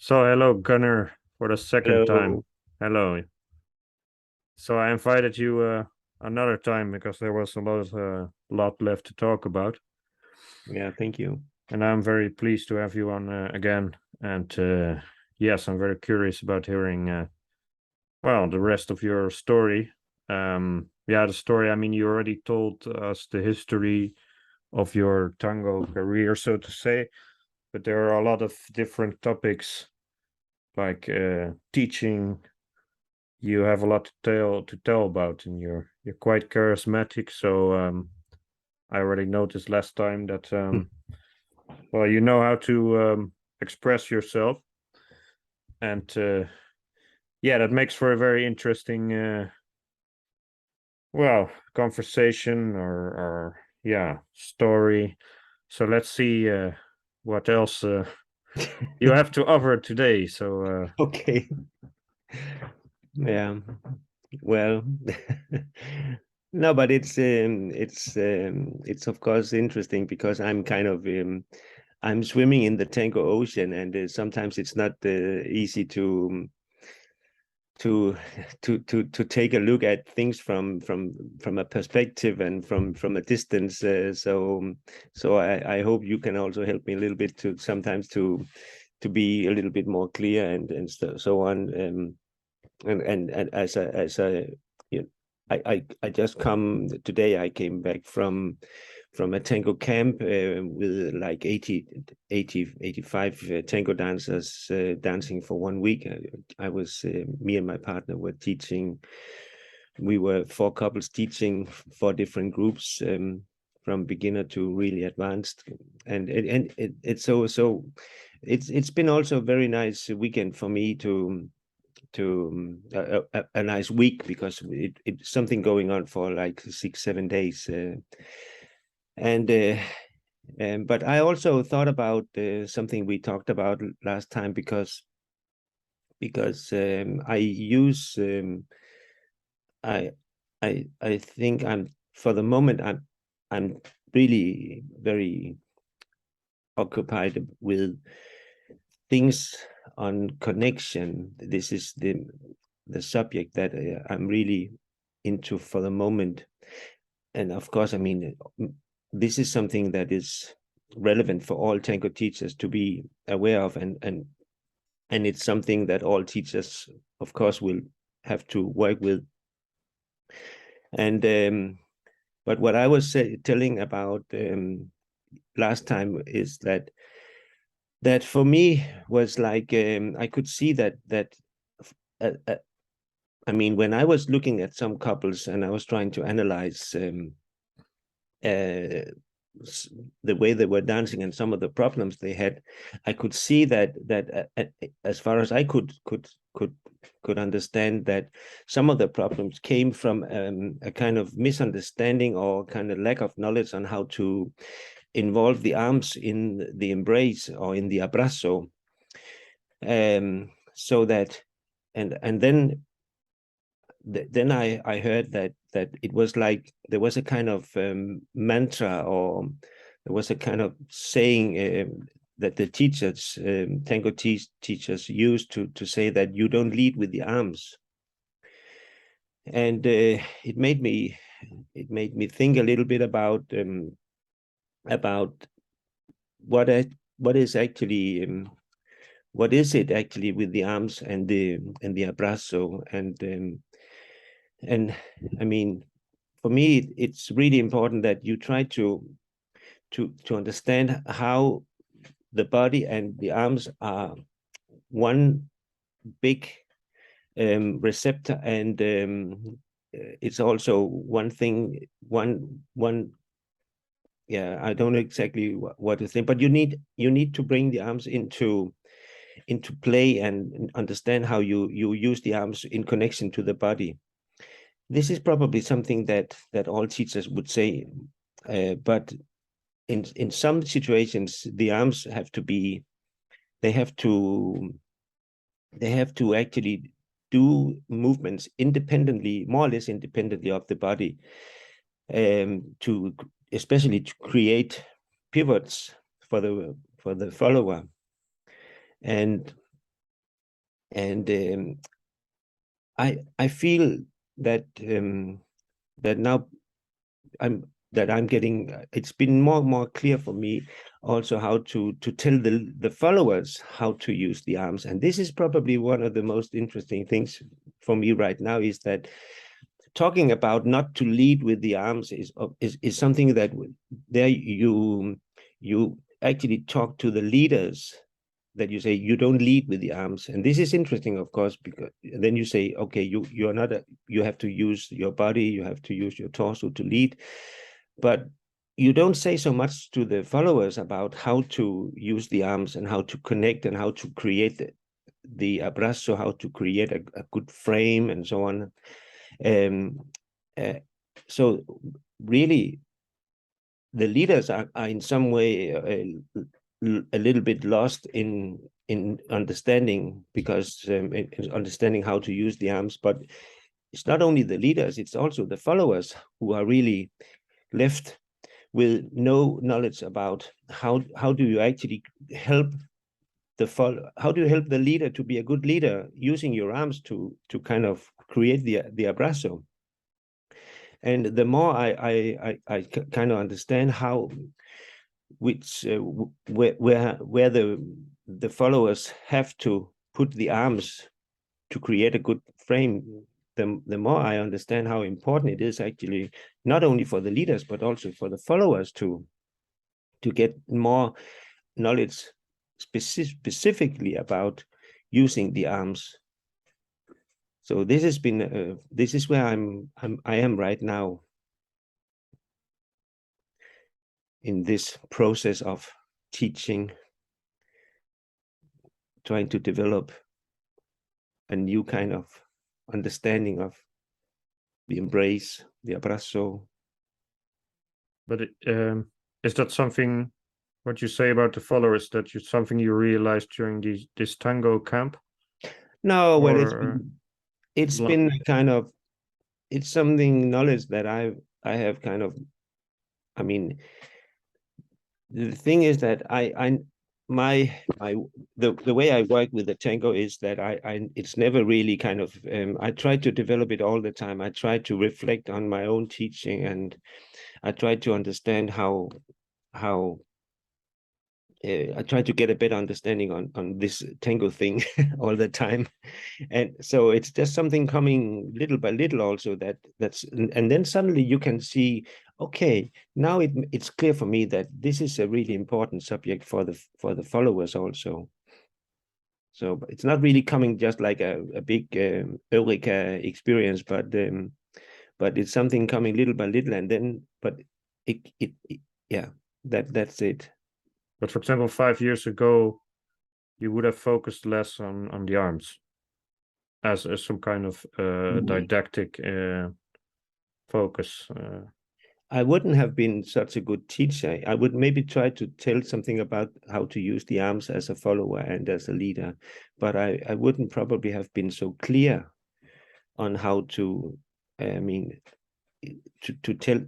So hello, Gunnar, for the second time. Hello. Hello. So I invited you another time because there was a lot left to talk about, Yeah, thank you. and I'm very pleased to have you on again. And yes, I'm very curious about hearing the rest of your story. Yeah, the story. I mean, you already told us the history of your tango career, so to say, but there are a lot of different topics like teaching. You have a lot to tell about, and you're quite charismatic. So I already noticed last time that well, you know how to express yourself, and yeah, that makes for a very interesting conversation or yeah, story. So let's see what else you have to offer today. So Okay. Yeah. Well, no, but it's of course interesting because I'm swimming in the Tango Ocean, and sometimes it's not easy to to take a look at things from a perspective and from a distance. So I hope you can also help me a little bit to sometimes to be a little bit more clear and so on. And as a you know, I just come today. I came back from a tango camp with like 85 tango dancers dancing for 1 week. I was me and my partner were teaching. We were four couples teaching four different groups. From beginner to really advanced, it's so it's been also a very nice weekend for me to a nice week because it's something going on for like 6 7 days, and but I also thought about something we talked about last time because I use I I think I'm for the moment I'm really very occupied with things on connection. This is the subject that I'm really into for the moment. And of course, I mean, this is something that is relevant for all tango teachers to be aware of, and it's something that all teachers, of course, will have to work with. And but what I was telling about last time is that for me was like I could see that uh, uh, I mean, when I was looking at some couples and I was trying to analyze uh, the way they were dancing and some of the problems they had, I could see that as far as I could understand, that some of the problems came from a kind of misunderstanding or kind of lack of knowledge on how to involve the arms in the embrace or in the abrazo, so that and then I heard that it was like there was a kind of mantra, or there was a kind of saying that the teachers, tango teachers, used to say that you don't lead with the arms, and it made me think a little bit about what what is actually what is it actually with the arms and the abrazo, and I mean, for me, it's really important that you try to understand how the body and the arms are one big receptor, and it's also one thing, one. Yeah, I don't know exactly what to think, but you need to bring the arms into play and understand how you use the arms in connection to the body. This is probably something that all teachers would say, but in some situations the arms have to be they have to they have to actually do movements independently, more or less independently of the body, to especially to create pivots for the follower. And And I feel that that now I'm getting, it's been more and more clear for me also how to tell the followers how to use the arms. And this is probably one of the most interesting things for me right now, is that talking about not to lead with the arms is something that there you actually talk to the leaders, that you say you don't lead with the arms. And this is interesting, of course, because then you say, okay, you're not you have to use your body, you have to use your torso to lead, but you don't say so much to the followers about how to use the arms and how to connect and how to create the abrazo, how to create a good frame and so on. Uh, so really, the leaders are in some way a little bit lost in understanding, because understanding how to use the arms. But it's not only the leaders, it's also the followers who are really left with no knowledge about how do you actually help how do you help the leader to be a good leader using your arms to kind of create the abrazo. And the more I kind of understand how, which where the followers have to put the arms to create a good frame, the more I understand how important it is actually, not only for the leaders but also for the followers to get more knowledge specifically about using the arms. So this has been this is where I am right now in this process of teaching, trying to develop a new kind of understanding of the embrace, the abrazo. But is that something, what you say about the followers, that you something you realized during this tango camp? No, well, Or it's been kind of, it's something knowledge that I have kind of, I mean, the thing is that my the way I work with the tango is that it's never really kind of I try to develop it all the time. I try to reflect on my own teaching, and I try to understand how I try to get a better understanding on this tango thing all the time. And so it's just something coming little by little also, that's and then suddenly you can see, okay, now it's clear for me that this is a really important subject for the followers also. So it's not really coming just like a big eureka experience, but it's something coming little by little, and then it yeah, that's it. but for example, 5 years ago, you would have focused less on the arms as some kind of didactic focus. I wouldn't have been such a good teacher. I would maybe try to tell something about how to use the arms as a follower and as a leader, but I wouldn't probably have been so clear on how to, I mean, to tell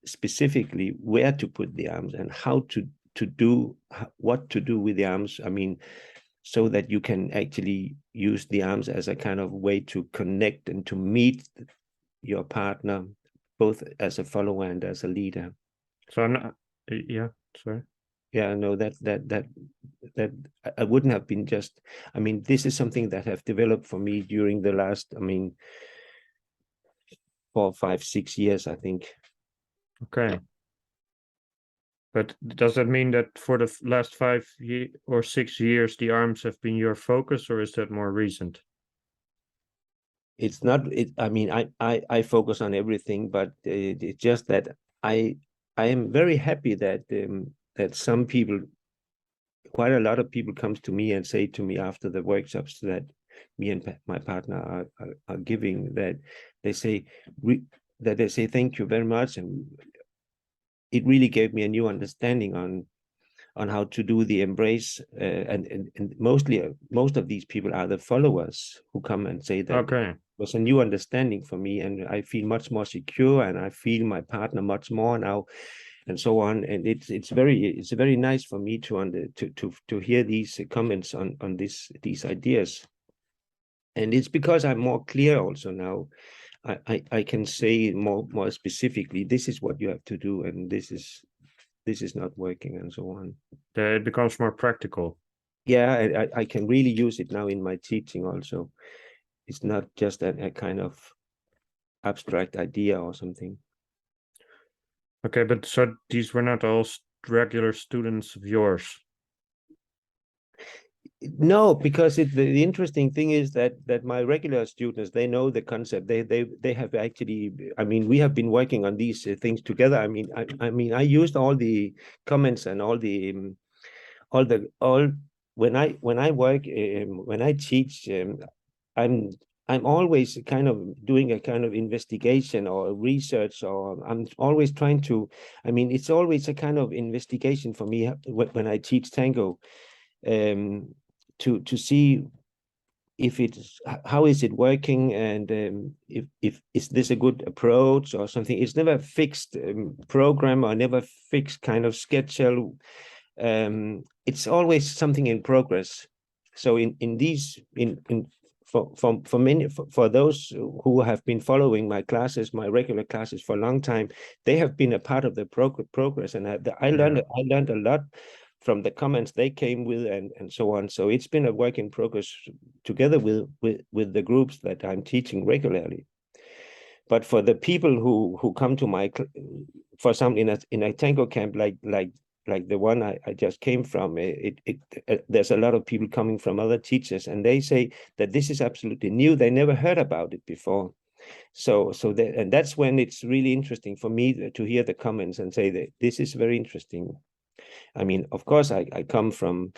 specifically where to put the arms and how to do what to do with the arms. I mean, so that you can actually use the arms as a kind of way to connect and to meet your partner, both as a follower and as a leader. So I'm not, yeah, sorry. Yeah, no, that I wouldn't have been just, I mean, this is something that have developed for me during the last, I mean, 4, 5, 6 years, I think. Okay. But does that mean that for the last or 6 years, the arms have been your focus, or is that more recent? It's not, I mean, I focus on everything, but it's just that I am very happy that that some people, quite a lot of people comes to me and say to me after the workshops that me and my partner are giving, that they say thank you very much, and it really gave me a new understanding on how to do the embrace, and mostly most of these people are the followers who come and say that Okay. was a new understanding for me, and I feel much more secure, and I feel my partner much more now, and so on. And it's very nice for me to hear these comments on these ideas. And it's because I'm more clear also now. I can say more specifically, this is what you have to do, and this is not working, and so on. It becomes more practical. Yeah, I can really use it now in my teaching also. It's not just a kind of abstract idea or something. Okay, but so these were not all regular students of yours. No, because the interesting thing is that my regular students, they know the concept. They have actually. I mean, we have been working on these things together. I mean, I used all the comments and all when I work when I teach. I'm I'm always kind of doing a kind of investigation or research, or I'm always trying to. I mean, it's always a kind of investigation for me when I teach tango. Um, to see if it's how is it working, and if is this a good approach or something. It's never a fixed program or never fixed kind of schedule. It's always something in progress. So in these in for many for those who have been following my classes, my regular classes for a long time, they have been a part of the progress, and I learned a lot from the comments they came with, and so on. So it's been a work in progress together with the groups that I'm teaching regularly. But for the people who come to my for some in a tango camp like the one I just came from, there's a lot of people coming from other teachers, and they say that this is absolutely new. They never heard about it before. And that's when it's really interesting for me to hear the comments and say that this is very interesting. I mean, of course, I come from,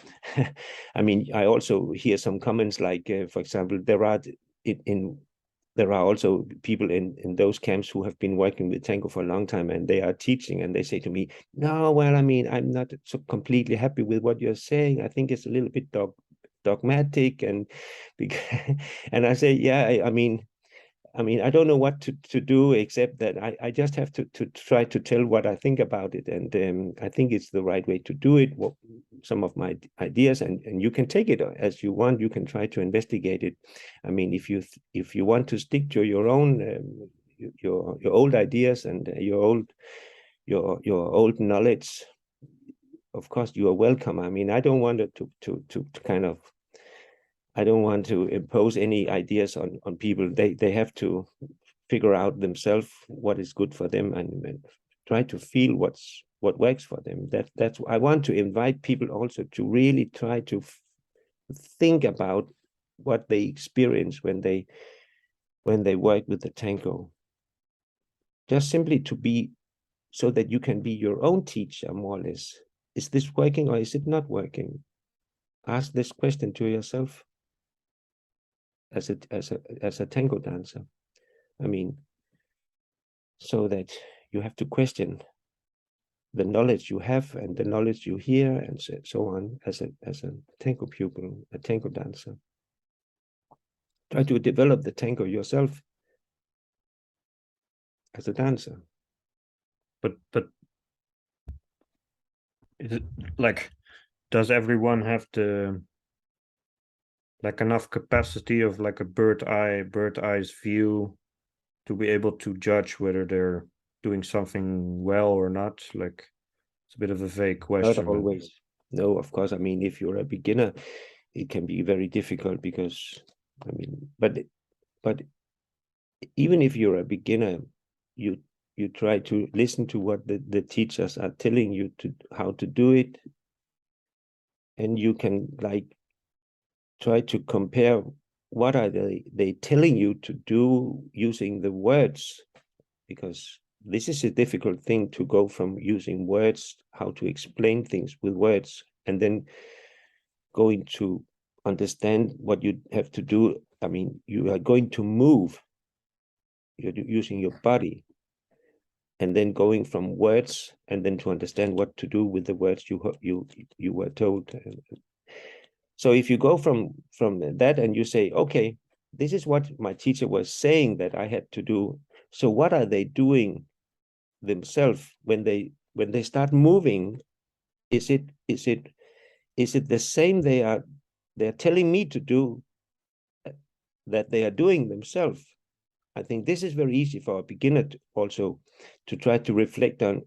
I mean, I also hear some comments like, for example, there are also people in those camps who have been working with tango for a long time, and they are teaching, and they say to me, no, well, I mean, I'm not so completely happy with what you're saying. I think it's a little bit dogmatic, and and I say, yeah, I mean, I don't know what to do except that I just have to try to tell what I think about it. And I think it's the right way to do it. Some of my ideas, and you can take it as you want. You can try to investigate it. I mean, if you want to stick to your own, your old ideas and your old knowledge, of course, you are welcome. I mean, I don't want to kind of, I don't want to impose any ideas on people. They have to figure out themselves what is good for them, and try to feel what works for them. That's I want to invite people also to really try to think about what they experience when they work with the tango. Just simply to be, so that you can be your own teacher, more or less. Is this working or is it not working? Ask this question to yourself as a tango dancer. I mean, so that you have to question the knowledge you have and the knowledge you hear, and so on, as a tango pupil, a tango dancer. Try to develop the tango yourself as a dancer. But is it like, does everyone have the like enough capacity of like a bird eyes view to be able to judge whether they're doing something well or not? Like, it's a bit of a vague question. Not always. No, of course. I mean, if you're a beginner, it can be very difficult because, I mean, but even if you're a beginner, you try to listen to what the teachers are telling you to how to do it, and you can like try to compare what are they telling you to do using the words, because this is a difficult thing to go from using words, how to explain things with words, and then going to understand what you have to do. I mean, you are going to move, you're using your body, and then going from words, and then to understand what to do with the words you were told. So if you go from that and you say, okay, this is what my teacher was saying that I had to do. So what are they doing themselves when they start moving? Is it the same they're telling me to do that they are doing themselves. I think this is very easy for a beginner also to try to reflect on,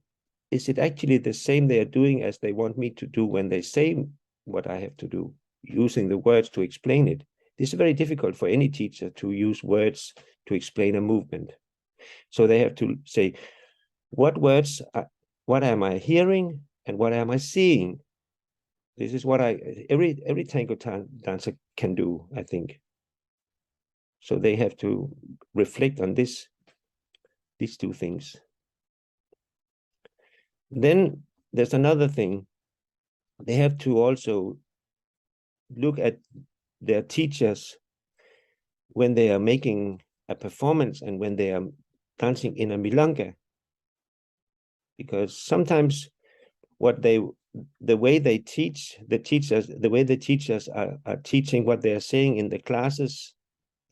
is it actually the same they are doing as they want me to do when they say what I have to do, using the words to explain it? This is very difficult for any teacher to use words to explain a movement. So they have to say, what words, what am I hearing and what am I seeing? This is what every tango dancer can do, I think. So they have to reflect on these two things. Then there's another thing. They have to also look at their teachers when they are making a performance and when they are dancing in a milonga. Because sometimes the way they teach, the way the teachers are teaching what they are saying in the classes,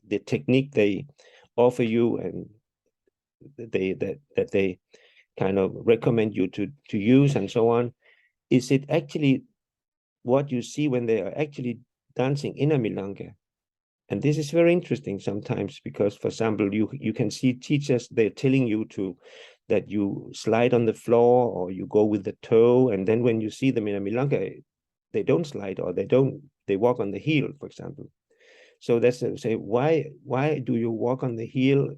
the technique they offer you and that they kind of recommend you to use and so on, is it actually what you see when they are actually dancing in a milonga? And this is very interesting sometimes because, for example, you can see teachers, they're telling you that you slide on the floor or you go with the toe, and then when you see them in a milonga, they don't slide or they walk on the heel, for example. So that's say, why do you walk on the heel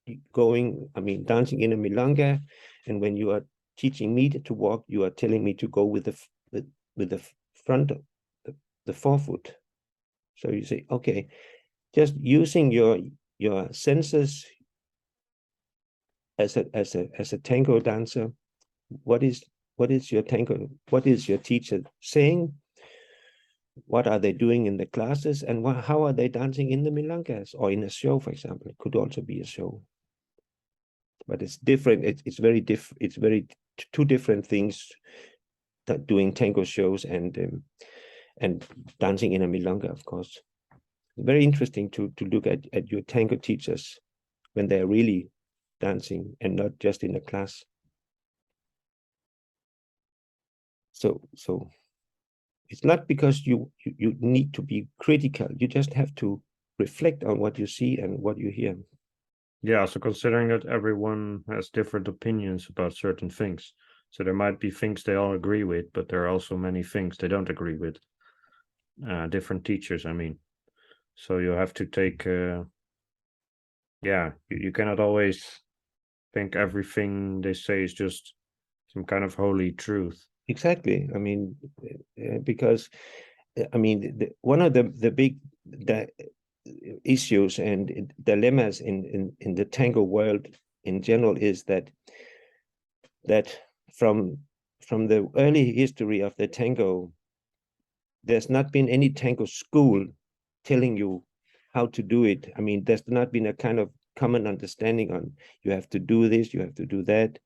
dancing in a milonga, and when you are teaching me to walk, you are telling me to go with the front, the forefoot. So you say, okay, just using your senses as a tango dancer, what is your teacher saying? What are they doing in the classes, and how are they dancing in the milongas or in a show, for example? It could also be a show, but it's different. It's very two different things, that doing tango shows and dancing in a milonga, of course. Very interesting to look at your tango teachers when they're really dancing and not just in a class. So it's not because you need to be critical. You just have to reflect on what you see and what you hear. Yeah, so considering that everyone has different opinions about certain things, so there might be things they all agree with, but there are also many things they don't agree with. Different teachers, I mean. So you have to take, you cannot always think everything they say is just some kind of holy truth. Exactly. I mean, because one of the big issues and dilemmas in the tango world in general is that from the early history of the tango, there's not been any tango school telling you how to do it. I mean, there's not been a kind of common understanding on, you have to do this, you have to do that.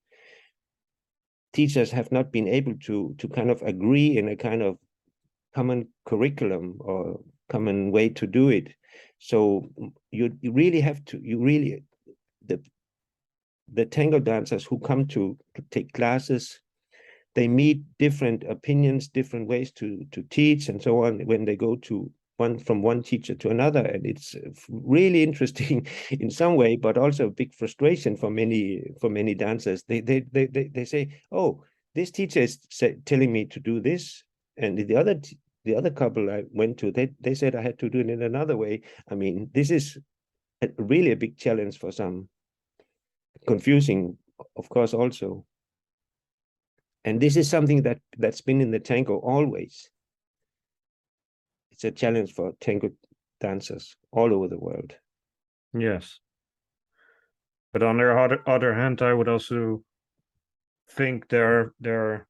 Teachers have not been able to kind of agree in a kind of common curriculum or common way to do it. So you really have to, the tango dancers who come to take classes, they meet different opinions, different ways to teach and so on when they go to from one teacher to another. And it's really interesting in some way, but also a big frustration for many dancers. They say, oh, this teacher is telling me to do this, and the other couple I went to, they said I had to do it in another way. I mean, this is really a big challenge for some. Confusing, of course, also. And this is something that's been in the tango always. It's a challenge for tango dancers all over the world. Yes. But on the other hand, I would also think there are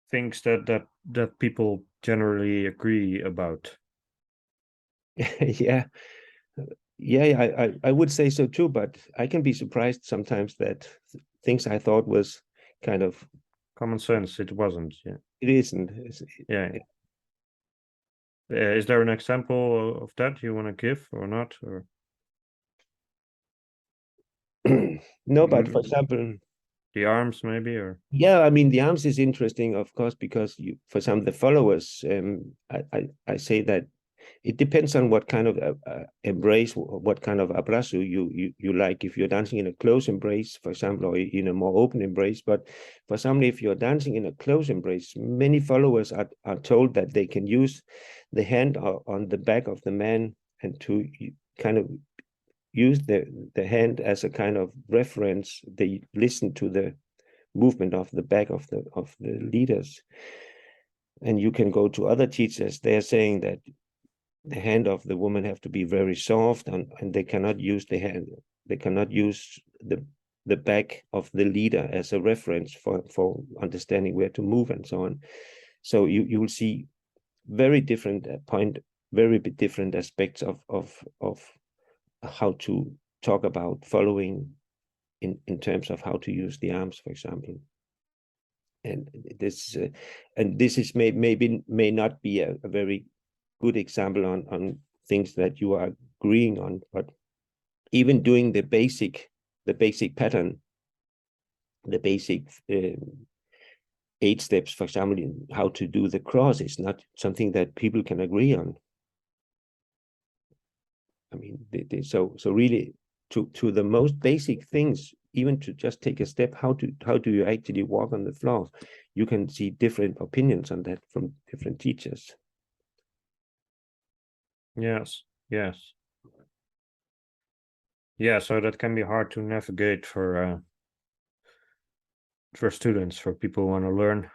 things that people generally agree about. Yeah. I would say so too, but I can be surprised sometimes that things I thought was kind of common sense, it wasn't. Yeah, it isn't. Yeah. Is there an example of that you want to give or not? Or no, but for example, the arms maybe, or yeah, I mean the arms is interesting, of course, because for some of the followers, I say that it depends on what kind of embrace, what kind of abrazo you like. If you're dancing in a close embrace, for example, or in a more open embrace. But for somebody, if you're dancing in a close embrace, many followers are told that they can use the hand on the back of the man and to kind of use the hand as a kind of reference. They listen to the movement of the back of the leaders. And you can go to other teachers, they're saying that the hand of the woman have to be very soft, and they cannot use the hand, they cannot use the back of the leader as a reference for understanding where to move and so on. So you will see very different very different aspects of how to talk about following in terms of how to use the arms, for example. And this is may not be a very good example on things that you are agreeing on, but even doing the basic pattern, the basic 8 steps, for example, in how to do the cross, is not something that people can agree on. I mean, so really to the most basic things, even to just take a step, how do you actually walk on the floor, you can see different opinions on that from different teachers. Yes. Yeah, so that can be hard to navigate for students, for people who want to learn.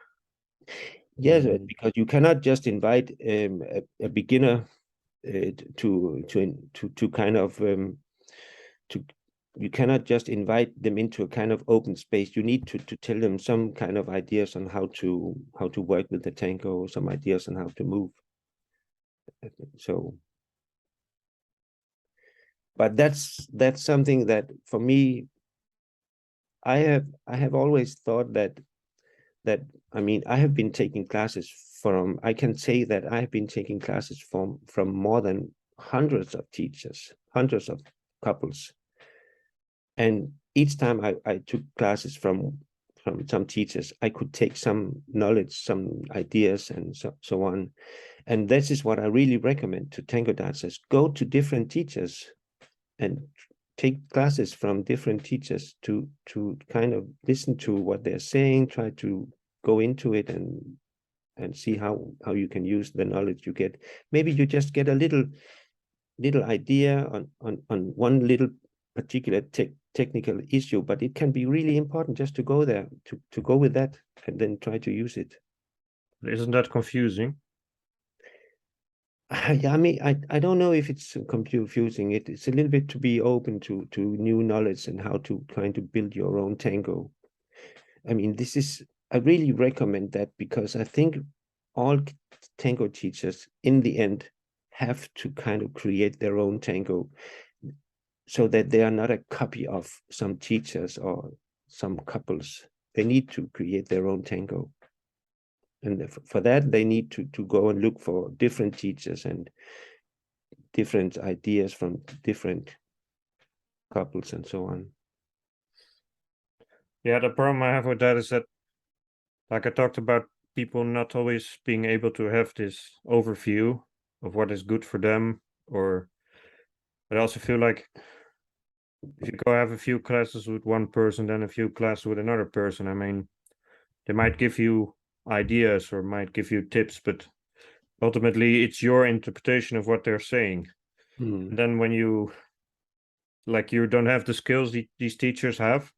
Yes, because you cannot just invite a beginner to kind of you cannot just invite them into a kind of open space. You need to tell them some kind of ideas on how to work with the tango, some ideas on how to move. So, but that's something that for me, I have always thought that I mean, I have been taking classes from, I can say that I have been taking classes from more than hundreds of teachers, hundreds of couples. And each time I took classes from some teachers, I could take some knowledge, some ideas, and so on. And this is what I really recommend to tango dancers. Go to different teachers and take classes from different teachers to kind of listen to what they're saying, try to go into it and see how you can use the knowledge you get. Maybe you just get a little idea on one little particular technical issue, but it can be really important just to go there, to go with that and then try to use it. Isn't that confusing? Yeah, I mean, I don't know if it's confusing. It's a little bit to be open to new knowledge and how to kind of build your own tango. I mean, I really recommend that, because I think all tango teachers in the end have to kind of create their own tango, so that they are not a copy of some teachers or some couples. They need to create their own tango. And for that, they need to go and look for different teachers and different ideas from different couples and so on. Yeah, the problem I have with that is that, like I talked about, people not always being able to have this overview of what is good for them. Or I also feel like if you go have a few classes with one person, then a few classes with another person, I mean, they might give you ideas or might give you tips, but ultimately it's your interpretation of what they're saying. And then when you don't have the skills these teachers have,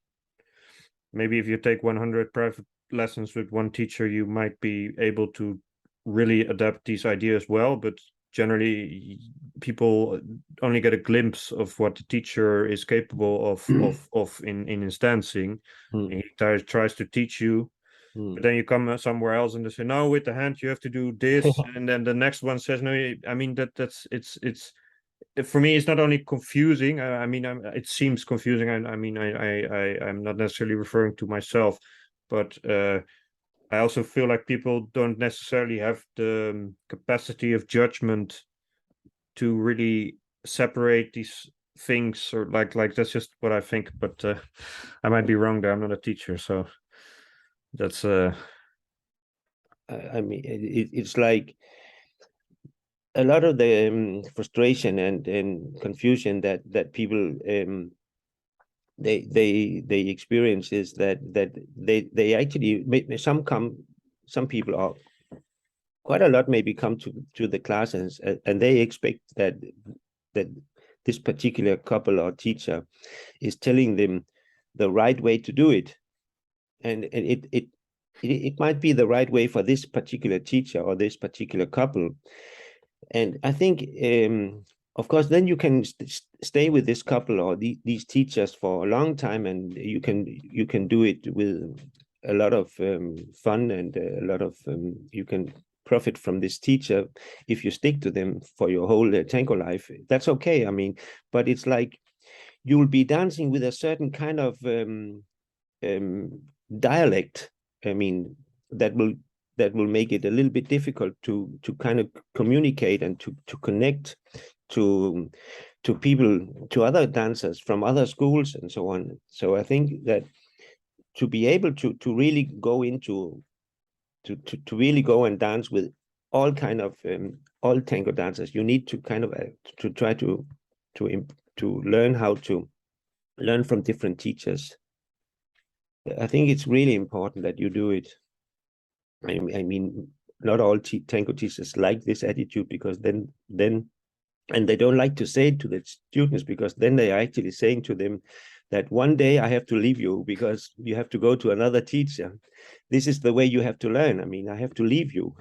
maybe if you take 100 private lessons with one teacher, you might be able to really adapt these ideas well, but generally people only get a glimpse of what the teacher is capable of in his dancing. And he tries to teach you, but then you come somewhere else and they say, no, with the hand you have to do this, and then the next one says no. I mean, that's it's for me, it's not only confusing. I mean, it seems confusing. I mean, I'm not necessarily referring to myself, but I also feel like people don't necessarily have the capacity of judgment to really separate these things, or like that's just what I think. But I might be wrong there. I'm not a teacher, so that's. I mean, it's like a lot of the frustration and confusion that people they experience is that they actually some people are quite a lot maybe come to the classes and they expect that this particular couple or teacher is telling them the right way to do it, and it might be the right way for this particular teacher or this particular couple. And I think of course then you can stay with this couple or these teachers for a long time, and you can do it with a lot of fun, and a lot of you can profit from this teacher if you stick to them for your whole tango life. That's okay. I mean, but it's like you'll be dancing with a certain kind of dialect. I mean, that will make it a little bit difficult to kind of communicate and to connect to people, to other dancers from other schools and so on. So I think that to be able to really go into to really go and dance with all kind of all tango dancers, you need to kind of to try to learn how to learn from different teachers. I think it's really important that you do it. I mean, not all tango teachers like this attitude, because then and they don't like to say it to the students, because then they are actually saying to them that one day I have to leave you because you have to go to another teacher. This is the way you have to learn. I mean, I have to leave you.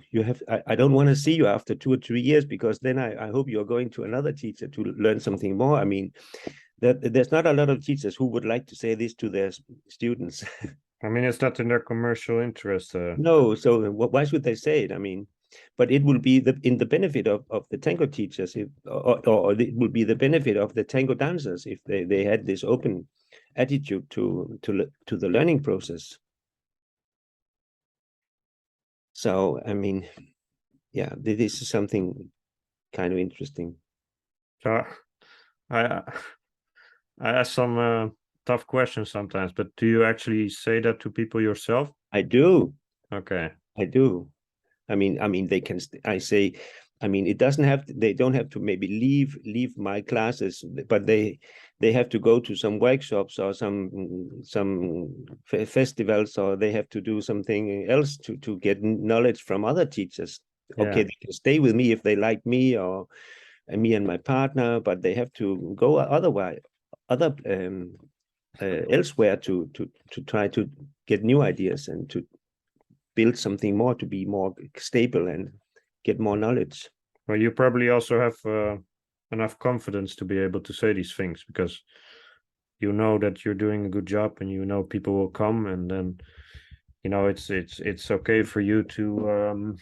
I don't want to see you after 2 or 3 years, because then I hope you're going to another teacher to learn something more. I mean, there's not a lot of teachers who would like to say this to their students. I mean, it's not in their commercial interest. No, so why should they say it? I mean, but it will be in the benefit of the tango teachers, or it will be the benefit of the tango dancers if they had this open attitude to the learning process. So I mean, yeah, this is something kind of interesting. So I ask some tough questions sometimes, but do you actually say that to people yourself? I do. Okay. I do. I mean, they can. I say, I mean, it doesn't have. They don't have to maybe leave my classes, but they have to go to some workshops or some festivals, or they have to do something else to get knowledge from other teachers. Yeah. Okay, they can stay with me if they like me, or me and my partner, but they have to go otherwise, elsewhere to try to get new ideas and to build something more, to be more stable and get more knowledge. Well, you probably also have enough confidence to be able to say these things, because you know that you're doing a good job, and you know people will come, and then it's okay for you to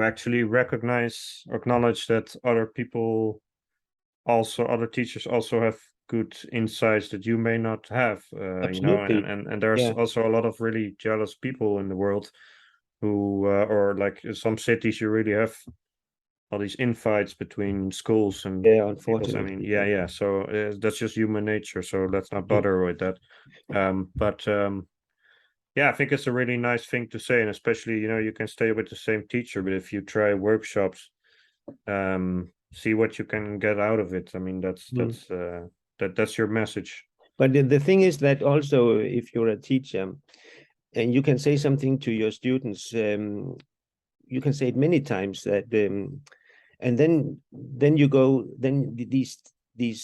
actually acknowledge that other teachers also have good insights that you may not have. Absolutely. And there's Yeah. also a lot of really jealous people in the world who or like in some cities you really have all these infights between schools and Yeah, people. I unfortunately. mean, yeah. So that's just human nature. So let's not bother with that. But yeah, I think it's a really nice thing to say, and especially you can stay with the same teacher, but if you try workshops, see what you can get out of it. I mean, that's your message. But the thing is that also, if you're a teacher and you can say something to your students, you can say it many times that and then you go, then these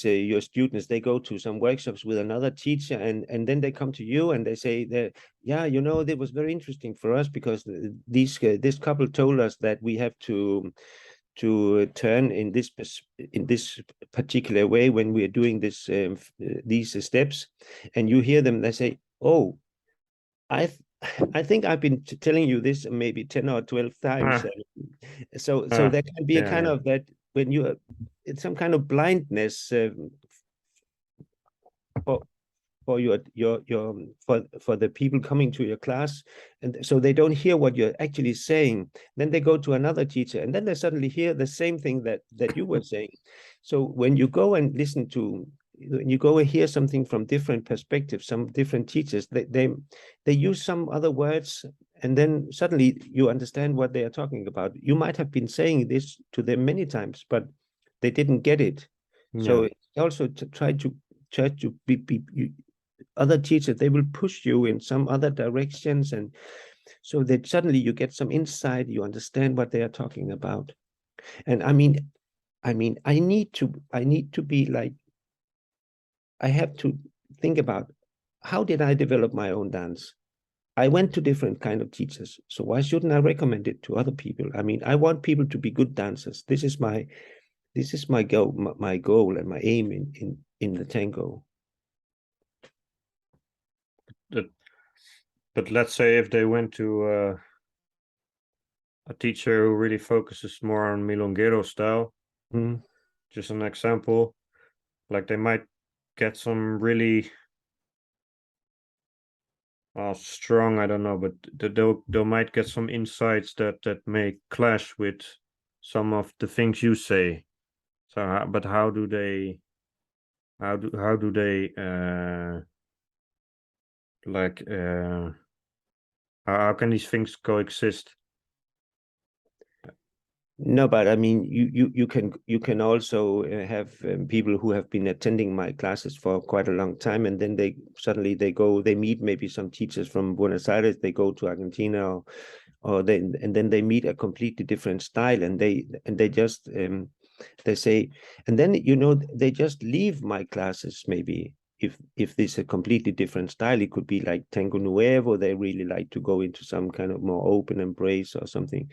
your students, they go to some workshops with another teacher, and then they come to you and they say that, yeah, that was very interesting for us, because this couple told us that we have to turn in this particular way when we are doing these steps. And you hear them, they say, oh, I think I've been telling you this maybe 10 or 12 times. So there can be a kind of that, when you it's some kind of blindness for your for the people coming to your class, and so they don't hear what you're actually saying. Then they go to another teacher, and then they suddenly hear the same thing that you were saying. So when you go and listen to, when you go and hear something from different perspectives, some different teachers, they use some other words, then suddenly you understand what they are talking about. You might have been saying this to them many times, but they didn't get it. So also to try to other teachers, they will push you in some other directions, and so that suddenly you get some insight, you understand what they are talking about. And I mean, I need to be like, I have to think about, how did I develop my own dance? I went to different kind of teachers, so why shouldn't I recommend it to other people? I mean, I want people to be good dancers. This is my goal, my goal and my aim in the tango. But let's say if they went to a teacher who really focuses more on milonguero style, just an example, like they might get some really strong, I don't know, but they might get some insights that may clash with some of the things you say. So, but how do they like how can these things coexist? No, but I mean, you can also have people who have been attending my classes for quite a long time, and then they suddenly they meet maybe some teachers from Buenos Aires. They go to Argentina, or then they meet a completely different style, and they just they say, and then they just leave my classes maybe. If this is a completely different style, it could be like Tango Nuevo. They really like to go into some kind of more open embrace or something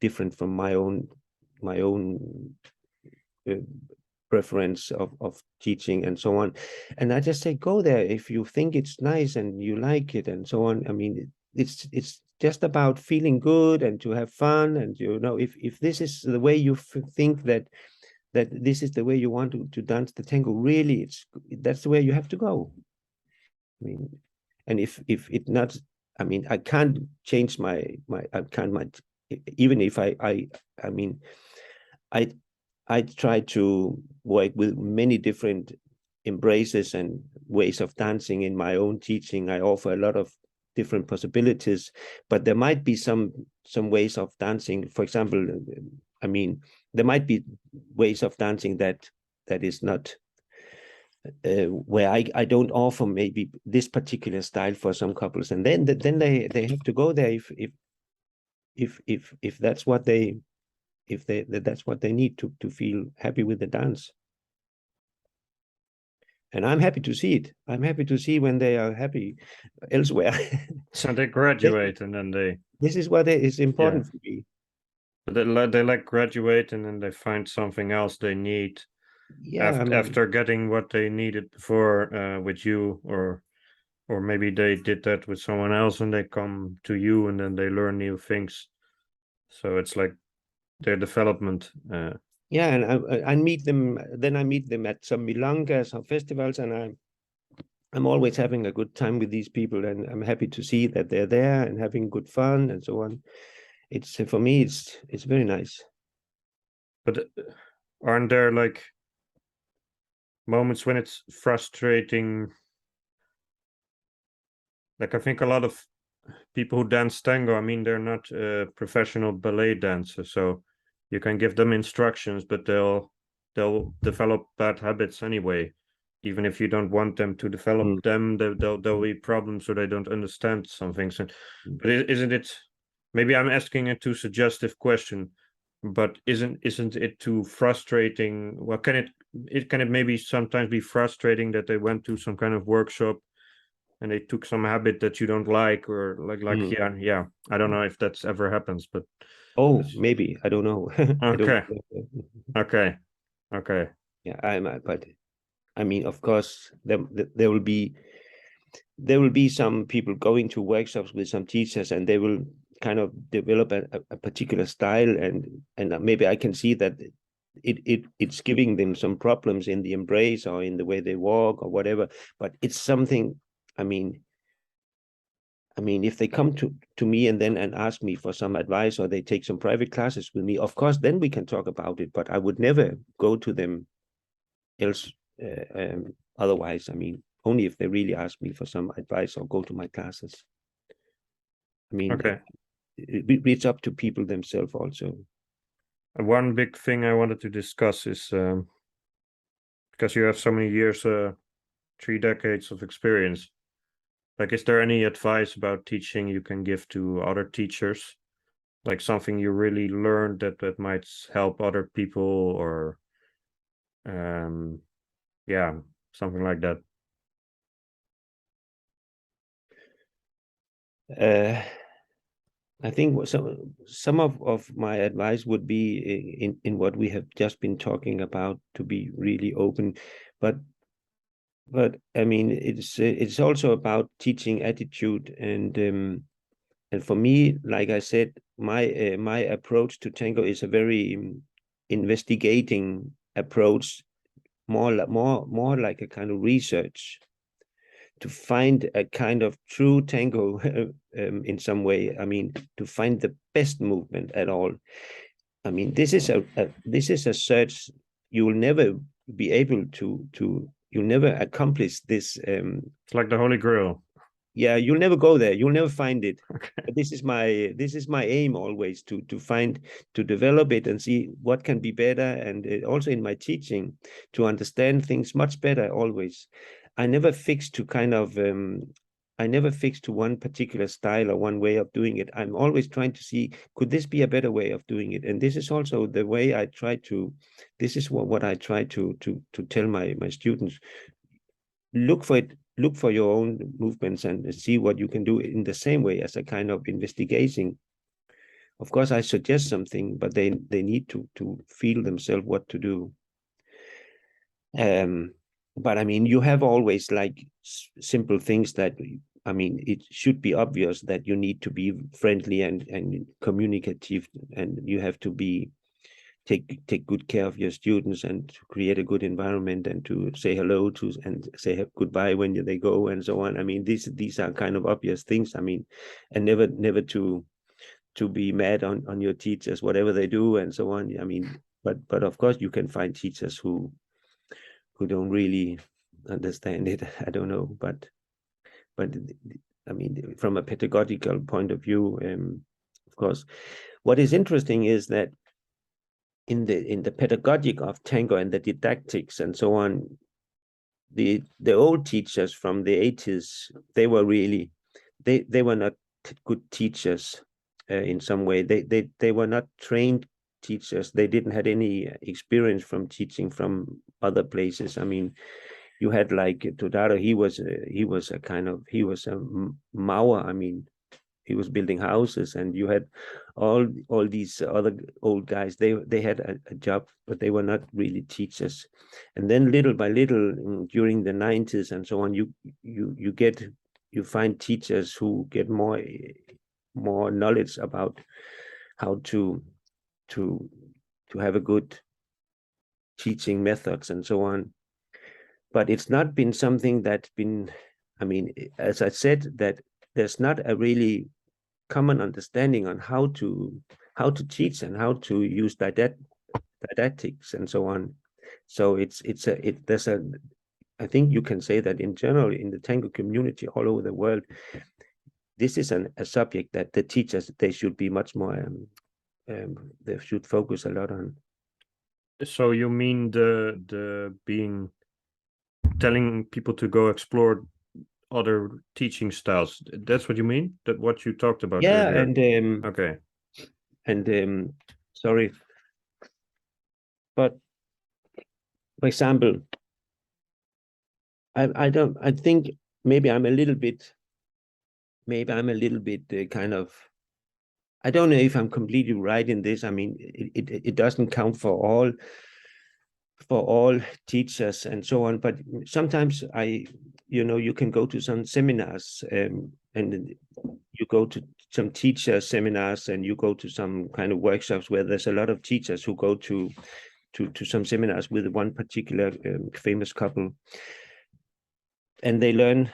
different from my own preference of teaching and so on. And I just say, go there if you think it's nice and you like it and so on. I mean, it's just about feeling good and to have fun. And if this is the way you think that this is the way you want to dance the tango, really that's the way you have to go. I mean, and if it not, I mean, I can't change even if I mean, I try to work with many different embraces and ways of dancing in my own teaching. I offer a lot of different possibilities, but there might be some ways of dancing. For example, I mean, there might be ways of dancing that is not where I don't offer maybe this particular style for some couples, and then they have to go there if that's what they that's what they need to feel happy with the dance. And I'm happy to see it. I'm happy to see when they are happy elsewhere. So they graduate and then this is what is important for me. But they like graduate and then they find something else they need. Yeah, after getting what they needed before with you, or maybe they did that with someone else and they come to you and then they learn new things. So it's like their development. Yeah, and I meet them. Then I meet them at some milongas or festivals, and I'm always having a good time with these people, and I'm happy to see that they're there and having good fun and so on. It's for me, it's very nice. But aren't there like moments when it's frustrating? Like I think a lot of people who dance tango, I mean, they're not professional ballet dancers, so you can give them instructions, but they'll develop bad habits anyway. Even if you don't want them to develop them, there'll be problems, or they don't understand some things. But isn't it? Maybe I'm asking a too suggestive question, but isn't it too frustrating? Well, can it maybe sometimes be frustrating that they went to some kind of workshop and they took some habit that you don't like, or yeah, I don't know if that's ever happens, but maybe, I don't know. okay. Okay. Yeah, but I mean, of course, there will be some people going to workshops with some teachers, and they will kind of develop a particular style, and maybe I can see that it's giving them some problems in the embrace or in the way they walk or whatever. But it's something. I mean, if they come to me and ask me for some advice, or they take some private classes with me, of course, then we can talk about it. But I would never go to them else otherwise. I mean, only if they really ask me for some advice or go to my classes. I mean, Okay. it's up to people themselves also. One big thing I wanted to discuss is because you have so many years, 3 decades of experience. Like, is there any advice about teaching you can give to other teachers? Like something you really learned that might help other people, or yeah, something like that. I think some of my advice would be in what we have just been talking about, to be really open, but I mean, it's also about teaching attitude, and for me, like I said, my approach to tango is a very investigating approach, more like a kind of research, to find a kind of true tango in some way. I mean, to find the best movement at all. I mean, this is a search. You will never be able to you'll never accomplish this. It's like the Holy Grail. Yeah, you'll never go there. You'll never find it. Okay. But this is my aim always, to develop it and see what can be better, and also in my teaching, to understand things much better always. I never fix to one particular style or one way of doing it. I'm always trying to see, could this be a better way of doing it? And this is also the way I try to. This is what I try to tell my students. Look for it. Look for your own movements and see what you can do in the same way, as a kind of investigation. Of course, I suggest something, but they need to feel themselves what to do. But I mean, you have always like simple things that, I mean, it should be obvious that you need to be friendly and communicative, and you have to be take good care of your students, and to create a good environment, and to say hello to and say goodbye when they go, and so on. I mean, these are kind of obvious things. I mean, and never to be mad on your teachers, whatever they do, and so on. I mean, but of course you can find teachers who don't really understand it. I don't know, but I mean, from a pedagogical point of view, of course, what is interesting is that in the pedagogic of tango and the didactics and so on, the old teachers from the 80s, they were really, they were not good teachers in some way. They were not trained teachers. They didn't have any experience from teaching from other places. I mean, you had like Todaro, he was a Mauer. I mean, he was building houses, and you had all these other old guys. They had a job, but they were not really teachers. And then little by little, during the 90s and so on, you find teachers who get more knowledge about how to have a good teaching methods and so on. But it's not been something that's been, I mean, as I said, that there's not a really common understanding on how to teach and how to use didactics and so on. So I think you can say that in general, in the tango community all over the world, this is a subject that the teachers, they should be much more they should focus a lot on. So you mean the being telling people to go explore other teaching styles? That's what you mean? That what you talked about Yeah, earlier? and Okay. and sorry, but for example, I think maybe I'm a little bit kind of, I don't know if I'm completely right in this. I mean, it doesn't count for all teachers and so on, but sometimes you can go to some seminars, and you go to some teacher seminars, and you go to some kind of workshops where there's a lot of teachers who go to some seminars with one particular famous couple, and they learn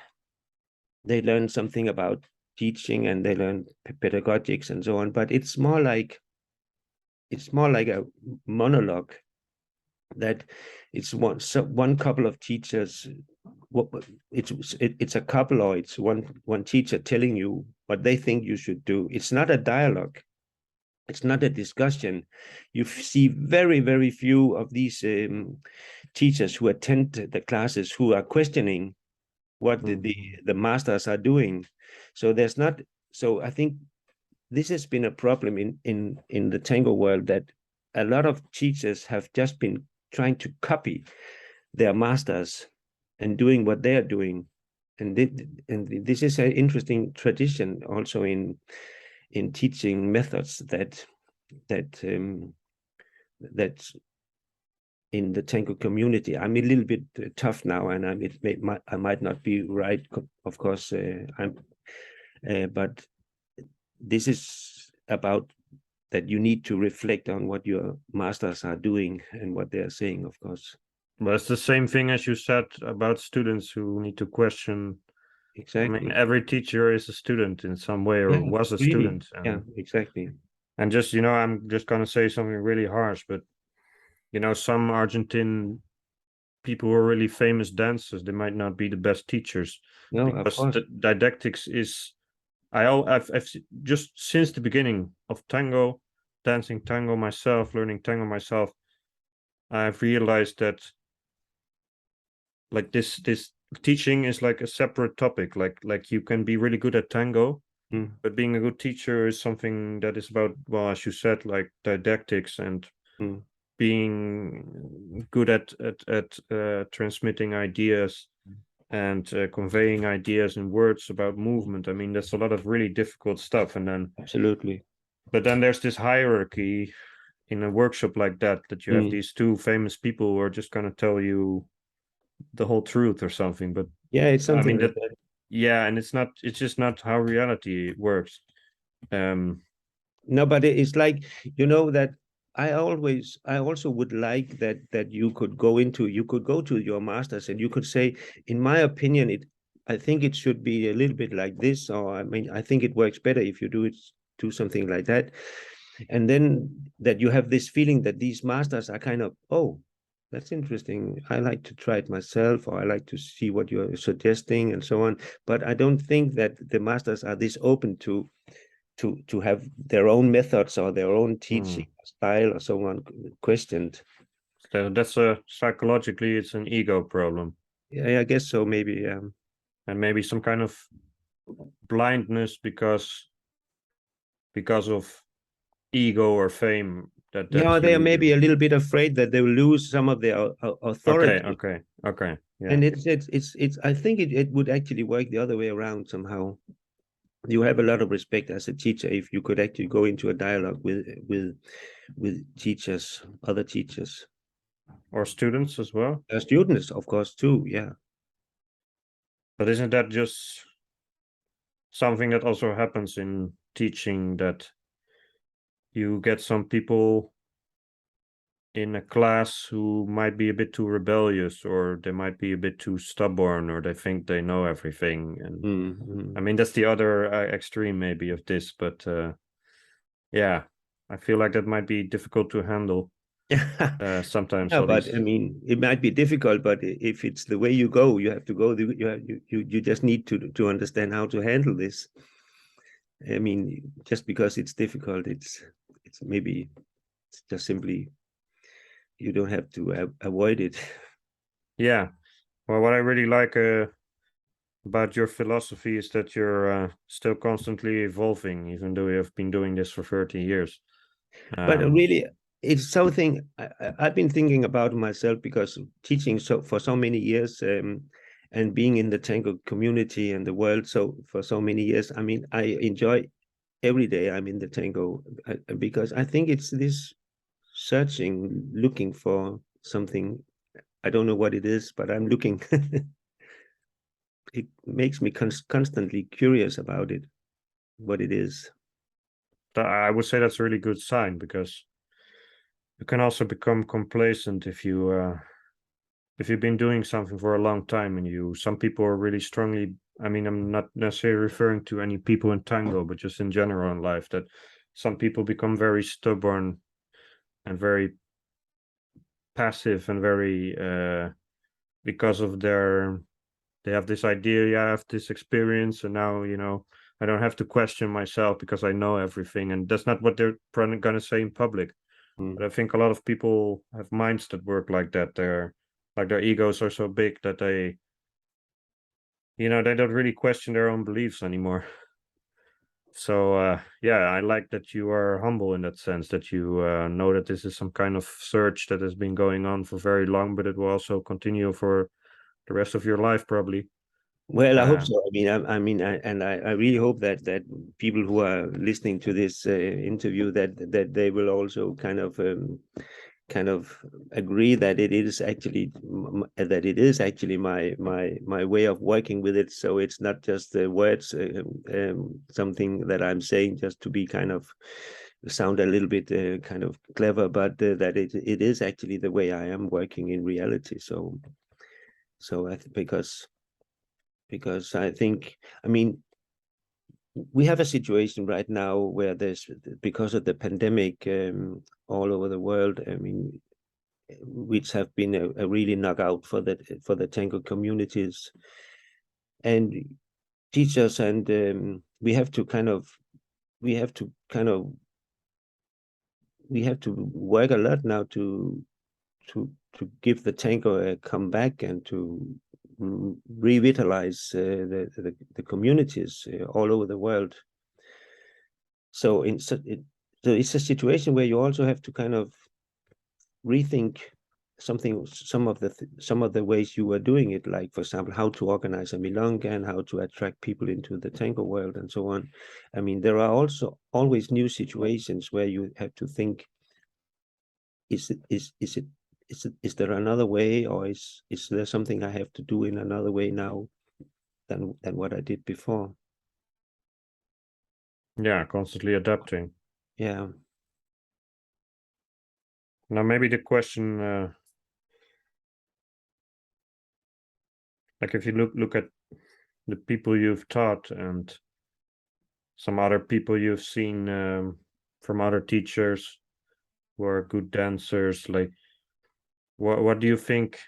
something about teaching, and they learn pedagogics and so on, but it's more like a monologue, that it's one couple of teachers it's a couple, or it's one teacher telling you what they think you should do. It's not a dialogue. It's not a discussion. You see very, very few of these teachers who attend the classes who are questioning what the masters are doing. So there's not. So I think this has been a problem in the tango world, that a lot of teachers have just been trying to copy their masters and doing what they are doing. And this is an interesting tradition also in teaching methods that in the tango community. I'm a little bit tough now, and I might not be right, of course. But this is about that you need to reflect on what your masters are doing and what they are saying, of course. Well, it's the same thing as you said about students who need to question. Exactly. I mean, every teacher is a student in some way, or was a really. student. And, yeah, exactly. And just, I'm just gonna say something really harsh, but some Argentine people who are really famous dancers, they might not be the best teachers. No, because of course. the didactics is, I've just since the beginning of tango, dancing tango myself, learning tango myself, I've realized that like this teaching is like a separate topic. Like you can be really good at tango, but being a good teacher is something that is about, well, as you said, like didactics and being good at transmitting ideas and conveying ideas in words about movement. I mean, that's a lot of really difficult stuff. And then absolutely. But then there's this hierarchy in a workshop like that you have these two famous people who are just going to tell you the whole truth or something. But yeah, it's something, I mean, like that. Yeah, and it's just not how reality works. No, but it's like, that I also would like that you could go to your masters and you could say, in my opinion, I think it should be a little bit like this, or I mean, I think it works better if you do something like that. And then that you have this feeling that these masters are kind of, oh, that's interesting, I like to try it myself, or I like to see what you're suggesting, and so on. But I don't think that the masters are this open to have their own methods or their own teaching style or so on questioned. So that's psychologically, it's an ego problem. Yeah, I guess so, maybe. And maybe some kind of blindness because of ego or fame. That they are maybe a little bit afraid that they will lose some of their authority. Okay. Yeah. And it's I think it would actually work the other way around somehow. You have a lot of respect as a teacher if you could actually go into a dialogue with teachers, other teachers, or students as well. Students, of course, too. Yeah. But isn't that just something that also happens in teaching, that you get some people in a class who might be a bit too rebellious, or they might be a bit too stubborn, or they think they know everything? And I mean, that's the other extreme maybe of this, but yeah, I feel like that might be difficult to handle sometimes. Yeah, but I mean, it might be difficult, but if it's the way you go, you have to go. You just need to understand how to handle this. I mean, just because it's difficult, it's maybe it's just simply you don't have to avoid it. Yeah. Well, what I really like about your philosophy is that you're still constantly evolving, even though you have been doing this for 30 years. But really, it's something I've been thinking about myself, because teaching for so many years, and being in the tango community and the world for so many years. I mean, I enjoy every day I'm in the tango, because I think it's this searching, looking for something. I don't know what it is, but I'm looking. It makes me constantly curious about it, what it is. I would say that's a really good sign, because you can also become complacent if you've been doing something for a long time, and some people are really strongly, I mean, I'm not necessarily referring to any people in tango, but just in general in life, that some people become very stubborn and very passive and very because of their they have this idea, yeah, I have this experience, and now, you know, I don't have to question myself because I know everything. And that's not what they're probably going to say in public. But I think a lot of people have minds that work like that. They're like, their egos are so big that they, you know, they don't really question their own beliefs anymore. So yeah, I like that you are humble in that sense, that you know that this is some kind of search that has been going on for very long, but it will also continue for the rest of your life, probably. Well, I hope Uh, so. I really hope that people who are listening to this interview, that they will also kind of agree that it is actually my way of working with it. So it's not just the words, something that I'm saying just to be kind of sound a little bit kind of clever, but that it is actually the way I am working in reality. Because I think, I mean, we have a situation right now where there's, because of the pandemic, all over the world, I mean, which have been a really knockout for the tango communities and teachers, and we have to kind of work a lot now to give the tango a comeback and to revitalize the communities all over the world. So so it's a situation where you also have to kind of rethink some of the ways you were doing it, like, for example, how to organize a milonga and how to attract people into the tango world and so on. I mean, there are also always new situations where you have to think, is there another way, or is there something I have to do in another way now than what I did before? yeah, constantly adapting. Yeah. Now, maybe the question, like if you look at the people you've taught and some other people you've seen from other teachers who are good dancers, like what do you think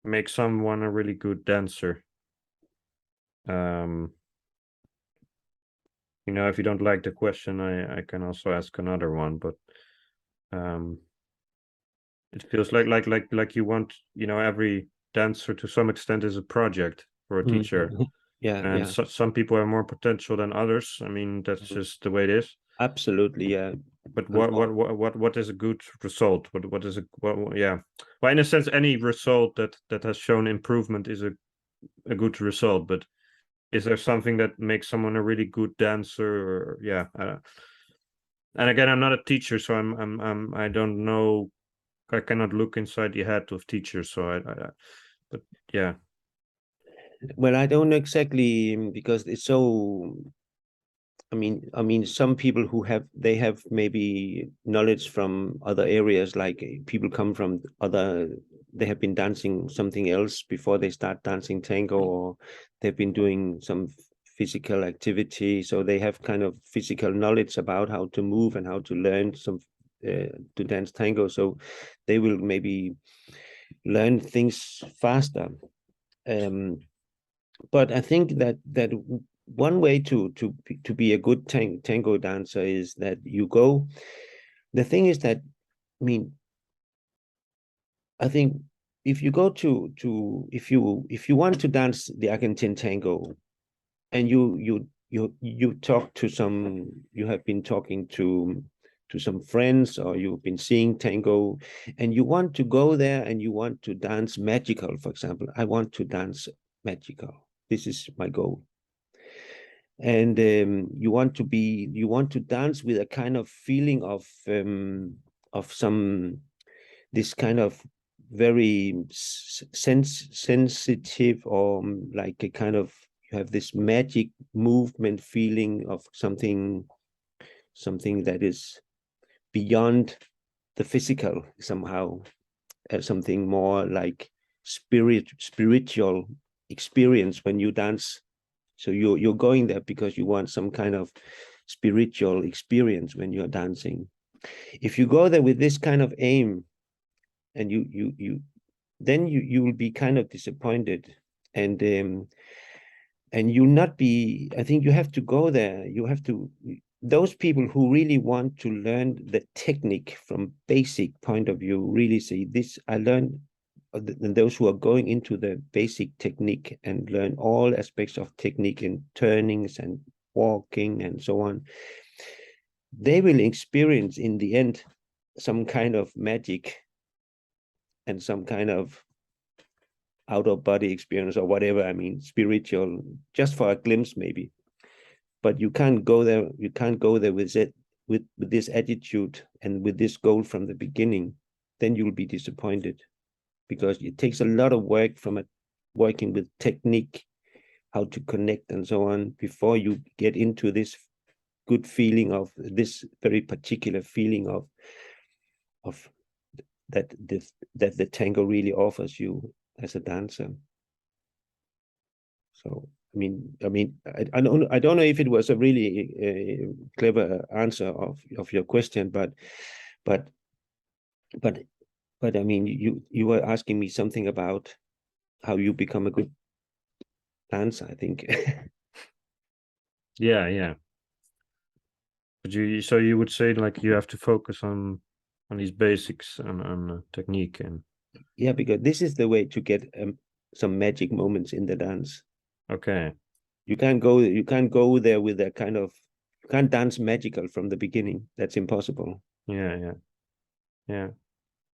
makes someone a really good dancer? Um, you know, if you don't like the question, I can also ask another one, but um, it feels like you want, you know, every dancer to some extent is a project for a teacher. Yeah, And yeah. some people have more potential than others. I mean, that's just the way it is. Absolutely, yeah. But what is a good result? What is yeah. Well, in a sense, any result that has shown improvement is a good result. But is there something that makes someone a really good dancer? Or yeah. And again, I'm not a teacher, so I don't know. I cannot look inside the head of teachers. So but yeah. Well, I don't exactly, because it's so, I mean, some people who they have maybe knowledge from other areas, like people come from they have been dancing something else before they start dancing tango, or they've been doing some physical activity. So they have kind of physical knowledge about how to move and how to learn to dance tango. So they will maybe learn things faster. But I think that one way to be a good tango dancer is that you go. The thing is that, I mean, I think if you go if you want to dance the Argentine tango, and you talk to some, you have been talking to some friends, or you've been seeing tango, and you want to go there and you want to dance magical, for example. I want to dance magical. This is my goal. And you want to dance with a kind of feeling of some, this kind of very sensitive, or like a kind of, you have this magic movement feeling of something that is beyond the physical somehow, something more like spiritual experience when you dance. So you're going there because you want some kind of spiritual experience when you're dancing. If you go there with this kind of aim, and you then you will be kind of disappointed and you'll not be, I think you have to go there. You have to, those people who really want to learn the technique from basic point of view, really say this, I learned, and those who are going into the basic technique and learn all aspects of technique in turnings and walking and so on, they will experience in the end some kind of magic and some kind of out of body experience or whatever, I mean, spiritual, just for a glimpse maybe. But you can't go there, with it, with this attitude and with this goal from the beginning. Then you'll be disappointed, because it takes a lot of work from working with technique, how to connect and so on, before you get into this good feeling of this very particular feeling of that the tango really offers you as a dancer. So I don't know if it was a really clever answer of your question, but I mean, you were asking me something about how you become a good dancer, I think. Yeah. But you would say like you have to focus on these basics and on technique and Yeah, because this is the way to get some magic moments in the dance. okay. You can't go there with a kind of, you can't dance magical from the beginning. That's impossible. Yeah.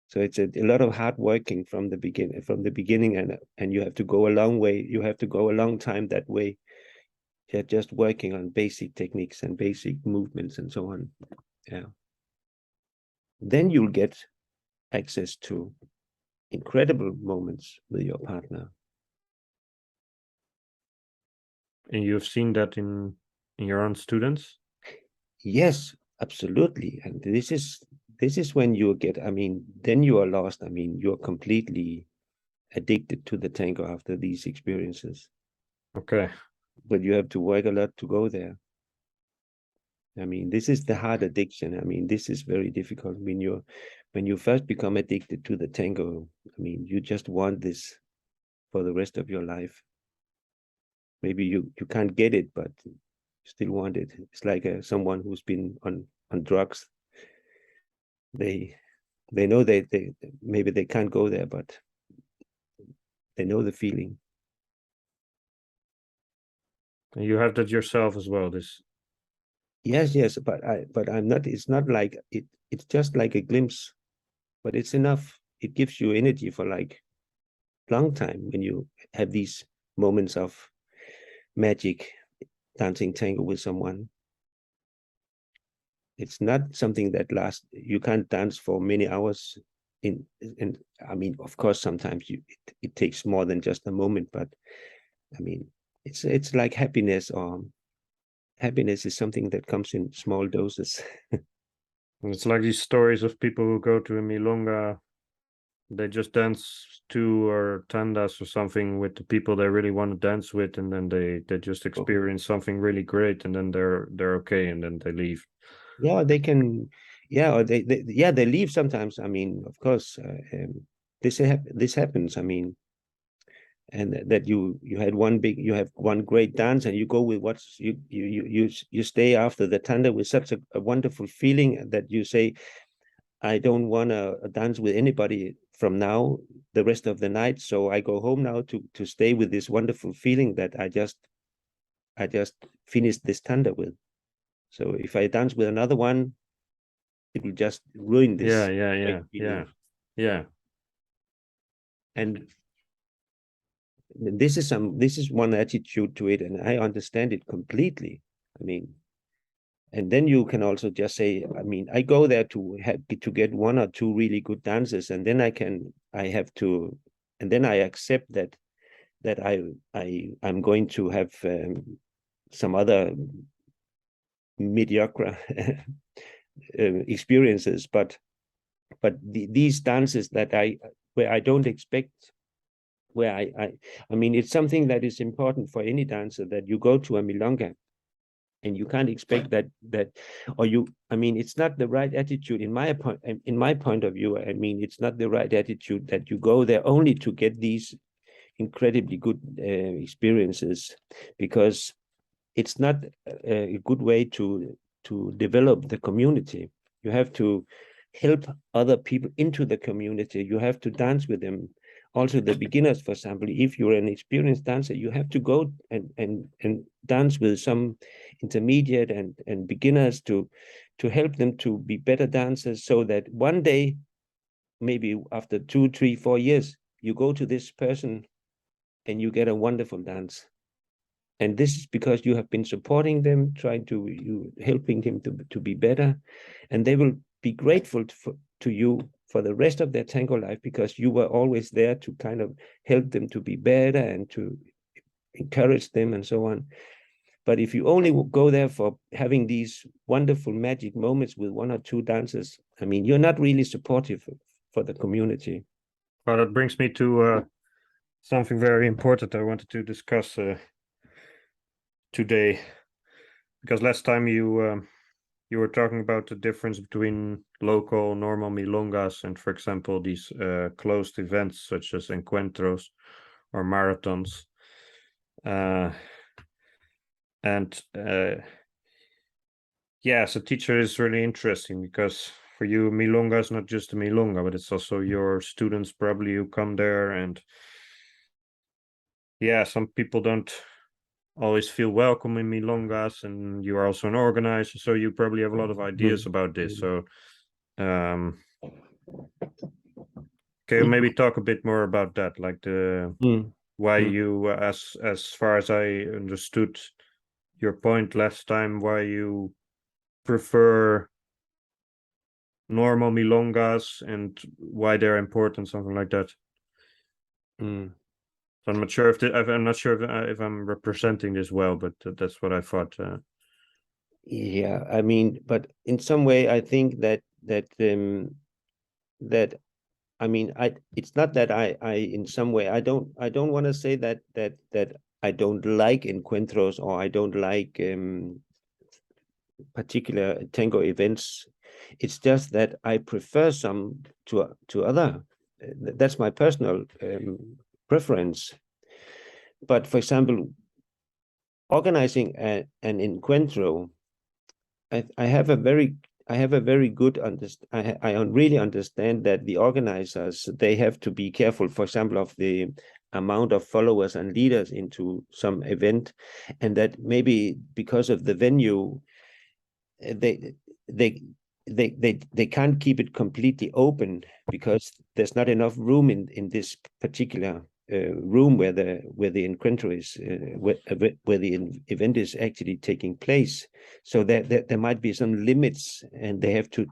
So it's a lot of hard working from the beginning, and you have to go a long way. You have to go a long time that way. You're just working on basic techniques and basic movements and so on. Yeah. Then you'll get access to incredible moments with your partner. And you've seen that in your own students? Yes, absolutely. And this is when you get, I mean, then you are lost. I mean, you're completely addicted to the tango after these experiences. Okay. But you have to work a lot to go there. I mean, this is the hard addiction. I mean, this is very difficult. When you first become addicted to the tango, I mean, you just want this for the rest of your life. Maybe you can't get it, but you still want it. It's like someone who's been on drugs. They know they maybe they can't go there, but they know the feeling. And you have that yourself as well, this. Yes, but I'm not, it's not like it, it's just like a glimpse, but it's enough. It gives you energy for like long time when you have these moments of magic dancing tango with someone. It's not something that lasts. You can't dance for many hours and I mean, of course, sometimes it takes more than just a moment, but I mean, it's like happiness, or happiness is something that comes in small doses. It's like these stories of people who go to a milonga, they just dance two or tandas or something with the people they really want to dance with, and then they just experience something really great, and then they're okay, and then they leave. Yeah, they can, yeah, or they leave sometimes. I mean, of course, this happens. I mean, and that you have one great dance, and you go with what's you stay after the tanda with such a wonderful feeling that you say, I don't want to dance with anybody from now the rest of the night, so I go home now to stay with this wonderful feeling that I just finished this tanda with. So if I dance with another one, it will just ruin this great feeling. Yeah. And this is one attitude to it, and I understand it completely. I mean, and then you can also just say, I mean, I go there to get one or two really good dances, and then and then I accept that I'm going to have some other mediocre experiences, but these dances that where I don't expect, where I mean, it's something that is important for any dancer, that you go to a milonga and you can't expect that or you, I mean, it's not the right attitude in my point of view. I mean, it's not the right attitude that you go there only to get these incredibly good experiences, because it's not a good way to develop the community. You have to help other people into the community. You have to dance with them. Also, the beginners, for example, if you're an experienced dancer, you have to go and dance with some intermediate and beginners to help them to be better dancers, so that one day, maybe after 2, 3, 4 years, you go to this person and you get a wonderful dance. And this is because you have been supporting them, helping them to be better, and they will be grateful to you for the rest of their tango life, because you were always there to kind of help them to be better and to encourage them and so on. But if you only go there for having these wonderful magic moments with 1 or 2 dancers, I mean, you're not really supportive for the community. Well, that brings me to something very important I wanted to discuss today, because last time you were talking about the difference between local normal milongas and, for example, these closed events such as encuentros or marathons. Yeah, as a teacher, it's really interesting, because for you, milonga is not just a milonga, but it's also your students probably who come there. And yeah, some people don't always feel welcome in milongas, and you are also an organizer, so you probably have a lot of ideas about this. So can you maybe talk a bit more about that, like why you, as far as I understood your point last time, why you prefer normal milongas and why they're important, something like that. So I'm not sure if I'm representing this well, but that's what I thought. Yeah, I mean, but in some way, I think that I mean, it's not that I in some way, I don't want to say that I don't like encuentros, or I don't like particular tango events. It's just that I prefer some to other. That's my personal preference. But for example, organizing an encuentro, I have a very good I really understand that the organizers, they have to be careful, for example, of the amount of followers and leaders into some event, and that maybe because of the venue, they can't keep it completely open, because there's not enough room in this particular room where the encuentro is, where the event is actually taking place. So there might be some limits, and they have to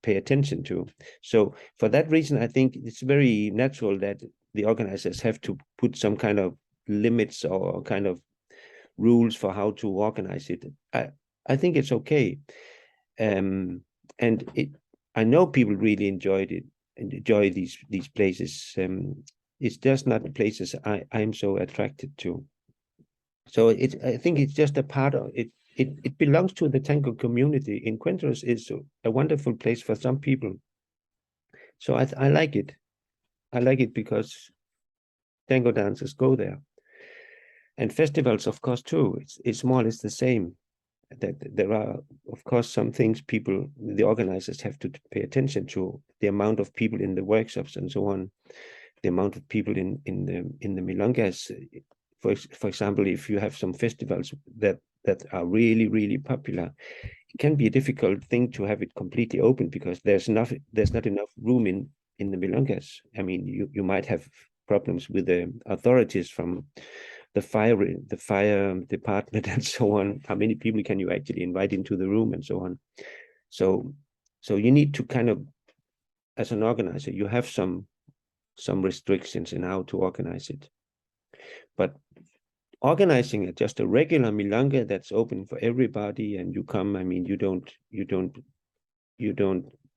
pay attention to. So for that reason, I think it's very natural that the organizers have to put some kind of limits or kind of rules for how to organize it. I think it's okay. And I know people really enjoy these places. It's just not the places I'm so attracted to. So I think it's just a part of it. It belongs to the tango community. Encuentros is a wonderful place for some people. So I like it. I like it because tango dancers go there. And festivals, of course, too. It's more or less the same. That there are, of course, some things the organizers have to pay attention to: the amount of people in the workshops and so on, the amount of people in the milongas. For example, if you have some festivals that are really popular, it can be a difficult thing to have it completely open, because there's not enough room in the milongas. I mean, you might have problems with the authorities from the fire department and so on. How many people can you actually invite into the room and so on? So you need to kind of, as an organizer, you have some restrictions in how to organize it. But organizing just a regular milonga that's open for everybody, and you come, I mean, you don't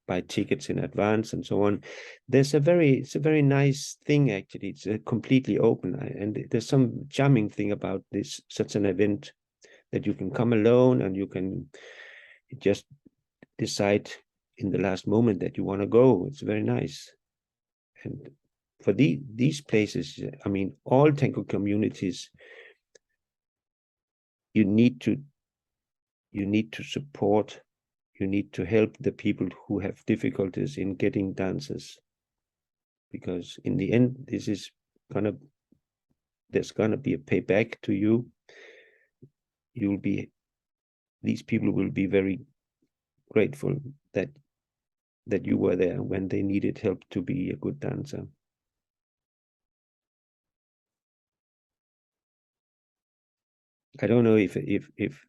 buy tickets in advance and so on. It's a very nice thing, actually. It's completely open, and there's some charming thing about such an event, that you can come alone and you can just decide in the last moment that you want to go. It's very nice. And for these places, I mean, all tango communities, you need to support, you need to help the people who have difficulties in getting dancers, because in the end, there's gonna be a payback to you. These people will be very grateful that you were there when they needed help to be a good dancer. I don't know if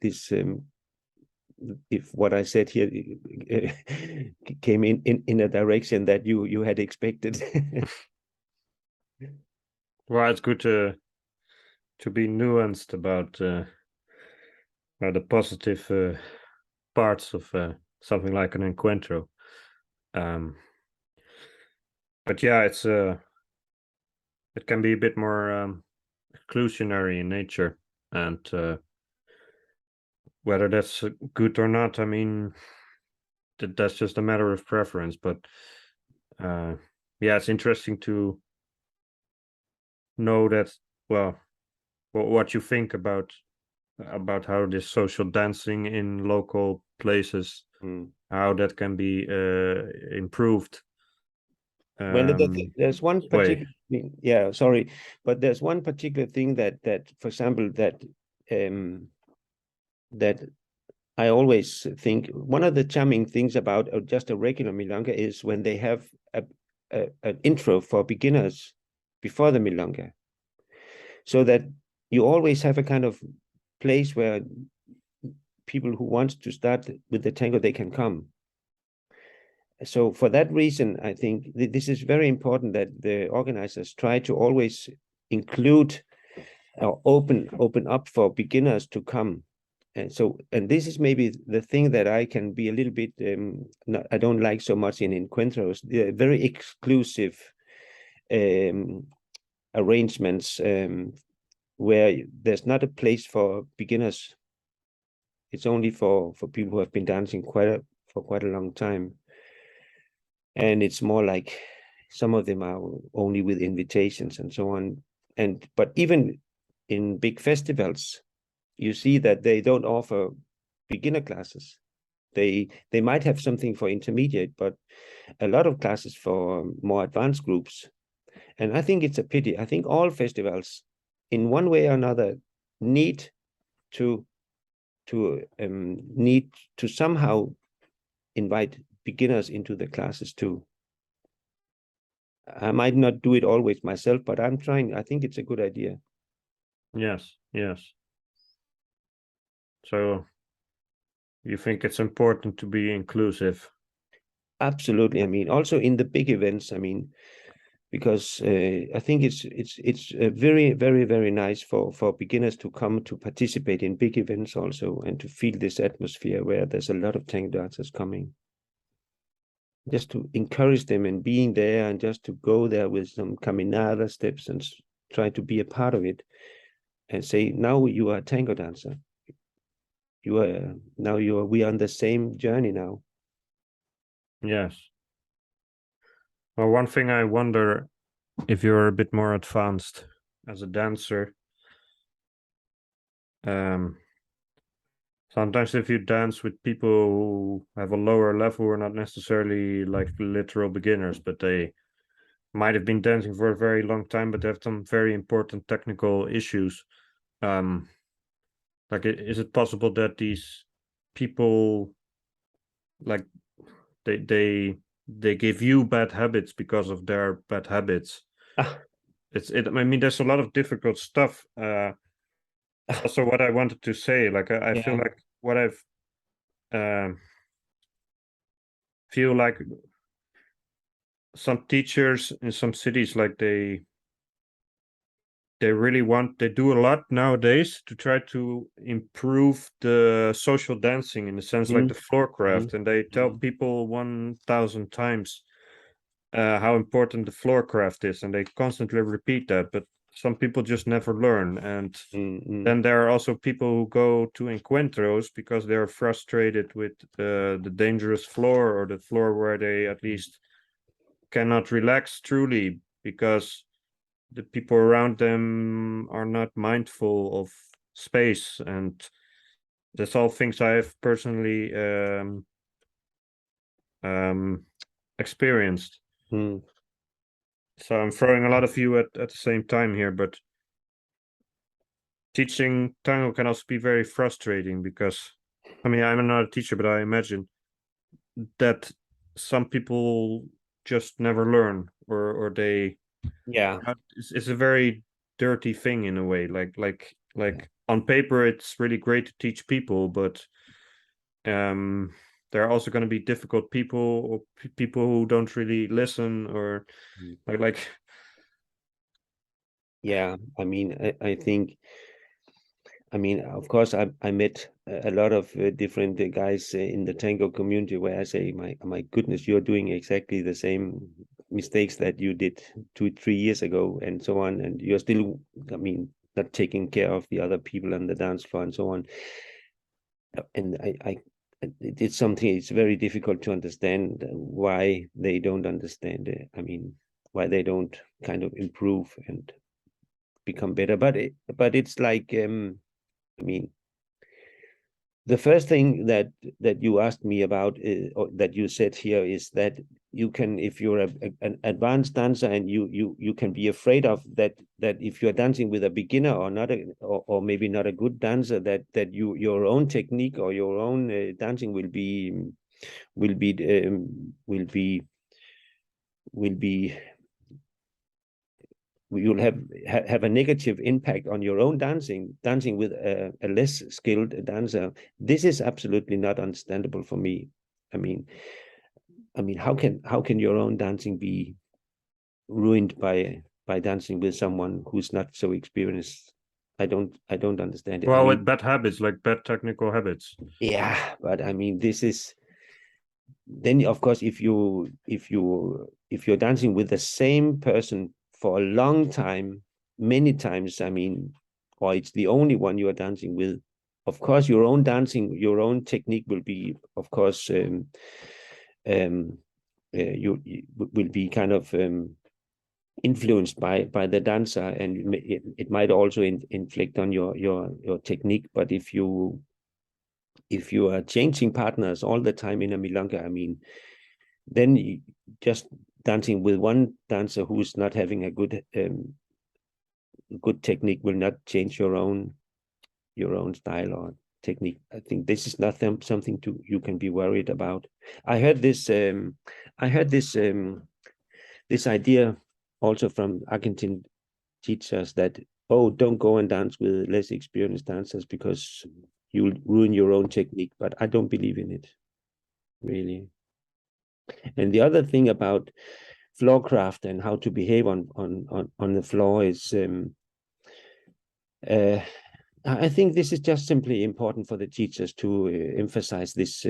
this if what I said here came in a direction that you had expected. Well, it's good to be nuanced about the positive parts of something like an encuentro. But yeah, it can be a bit more exclusionary in nature, and whether that's good or not, I mean, that's just a matter of preference. But yeah, it's interesting to know that, well, what you think about how this social dancing in local places, how that can be improved. Well, there's one Way. particular thing, yeah, sorry, but there's one particular thing that for example, that I always think one of the charming things about just a regular milonga is when they have an intro for beginners before the milonga, so that you always have a kind of place where people who want to start with the tango, they can come. So for that reason, I think this is very important that the organizers try to always include or open up for beginners to come. And this is maybe the thing that I can be a little bit I don't like so much in encuentros, the very exclusive arrangements where there's not a place for beginners. It's only for people who have been dancing for quite a long time. And it's more like some of them are only with invitations and so on. But even in big festivals, you see that they don't offer beginner classes. They might have something for intermediate, but a lot of classes for more advanced groups. And I think it's a pity. I think all festivals, in one way or another, need to somehow invite beginners into the classes too. I might not do it always myself, but I'm trying. I think it's a good idea. Yes. So you think it's important to be inclusive? Absolutely. I mean, also in the big events, I mean, because I think it's very, very, very nice for beginners to come to participate in big events also, and to feel this atmosphere where there's a lot of tango dancers coming. Just to encourage them in being there, and just to go there with some caminada steps and try to be a part of it, and say, now you are a tango dancer. We are on the same journey now. Yes. Well, one thing I wonder, if you're a bit more advanced as a dancer, sometimes if you dance with people who have a lower level, or not necessarily like literal beginners, but they might have been dancing for a very long time, but they have some very important technical issues. Like, is it possible that these people, like, they give you bad habits because of their bad habits? Ah. I mean, there's a lot of difficult stuff. Also, what I wanted to say, like, I feel like what I've feel like some teachers in some cities, like they do a lot nowadays to try to improve the social dancing, in the sense like the floor craft, and they tell people 1,000 times how important the floor craft is, and they constantly repeat that, but some people just never learn. And then there are also people who go to encuentros because they're frustrated with the dangerous floor, or the floor where they at least cannot relax truly, because the people around them are not mindful of space, and that's all things I have personally experienced. Mm. So I'm throwing a lot of you at the same time here, but teaching tango can also be very frustrating because, I mean, I'm not a teacher, but I imagine that some people just never learn, or they, Yeah. it's a very dirty thing in a way. Like on paper, it's really great to teach people, but there are also going to be difficult people, or people who don't really listen, or Mm. like Yeah, I mean, I think, I mean, of course, I met a lot of different guys in the tango community where I say, my goodness, you're doing exactly the same mistakes that you did 2, 3 years ago, and so on, and you're still, I mean, not taking care of the other people on the dance floor and so on. And it's something, it's very difficult to understand why they don't understand. I mean, why they don't kind of improve and become better. But it's like, I mean, the first thing that you asked me about, or that you said here, is that you can, if you're an advanced dancer, and you can be afraid of that, that if you're dancing with a beginner, or not or maybe not a good dancer, that your own technique or your own dancing will be will be will be will be you'll have a negative impact on your own dancing with a less skilled dancer. This is absolutely not understandable for me. I mean, how can your own dancing be ruined by dancing with someone who's not so experienced? I don't understand it. I well, with mean, bad habits, like bad technical habits. yeah, but I mean, this is, then of course, if you're dancing with the same person for a long time, many times, I mean, or it's the only one you are dancing with, of course your own dancing, your own technique will be, of course, you will be kind of influenced by the dancer, and it might also inflict on your technique. But if you are changing partners all the time in a milonga, I mean, then just dancing with one dancer who's not having a good technique will not change your own style or technique. I think this is not something you can be worried about. I heard this idea also from Argentine teachers, that, oh, don't go and dance with less experienced dancers because you'll ruin your own technique. But I don't believe in it, really. And the other thing about floor craft and how to behave on the floor is, I think this is just simply important for the teachers to emphasize this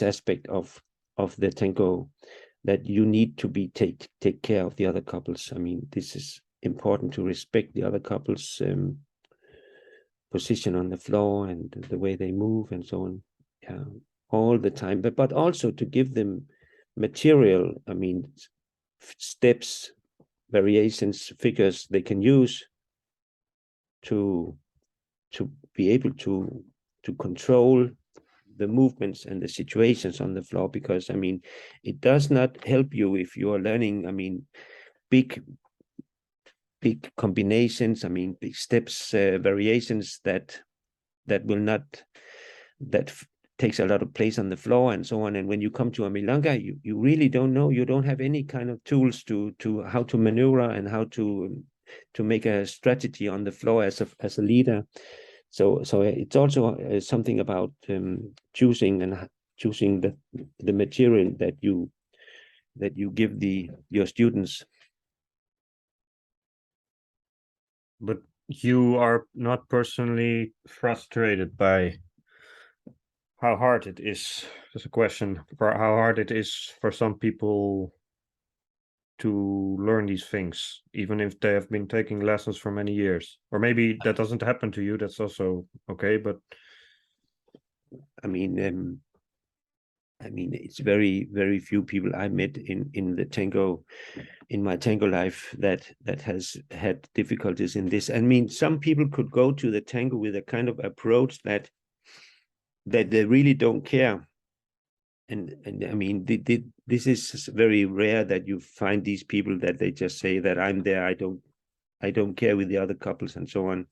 aspect of the tango, that you need to take care of the other couples. I mean, this is important, to respect the other couples' position on the floor and the way they move and so on, yeah, all the time. But also to give them material. I mean, steps, variations, figures they can use to be able to control the movements and the situations on the floor. Because I mean, it does not help you if you are learning, I mean, big combinations, I mean, big steps, variations that will not, that takes a lot of place on the floor and so on. And when you come to a milonga, you really don't know, you don't have any kind of tools to how to maneuver and how to make a strategy on the floor as a leader. So it's also something about choosing the material that you give your students. But you are not personally frustrated by how hard it is. There's a question for how hard it is for some people to learn these things, even if they have been taking lessons for many years. Or maybe that doesn't happen to you. That's also okay. But I mean, I mean, it's very, very few people I met in the tango, in my tango life that has had difficulties in this. I mean, some people could go to the tango with a kind of approach that they really don't care. And I mean, this is very rare that you find these people that they just say that I'm there, I don't care with the other couples and so on.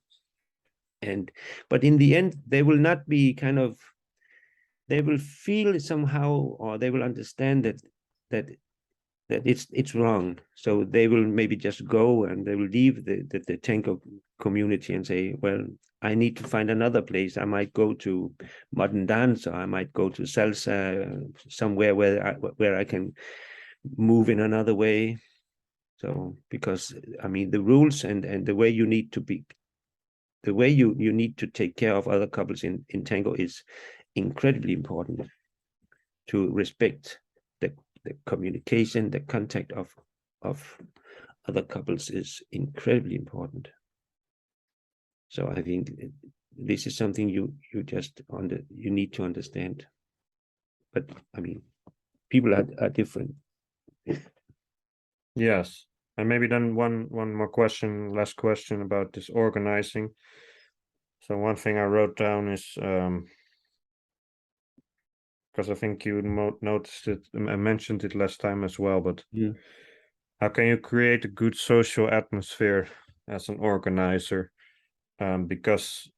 And but in the end, they will not be kind of, they will feel somehow, or they will understand that that it's wrong. So they will maybe just go and they will leave the tango community and say, well, I need to find another place. I might go to modern dance, or I might go to salsa, somewhere where I can move in another way. So because I mean the rules and the way you need to be, the way you need to take care of other couples in tango is incredibly important. To respect the communication, the contact of other couples is incredibly important. So I think this is something you just you need to understand. But I mean, people are different. Yes. And maybe then one more question, last question about this organizing. So one thing I wrote down is because I think you noticed it, I mentioned it last time as well, but how can you create a good social atmosphere as an organizer? Because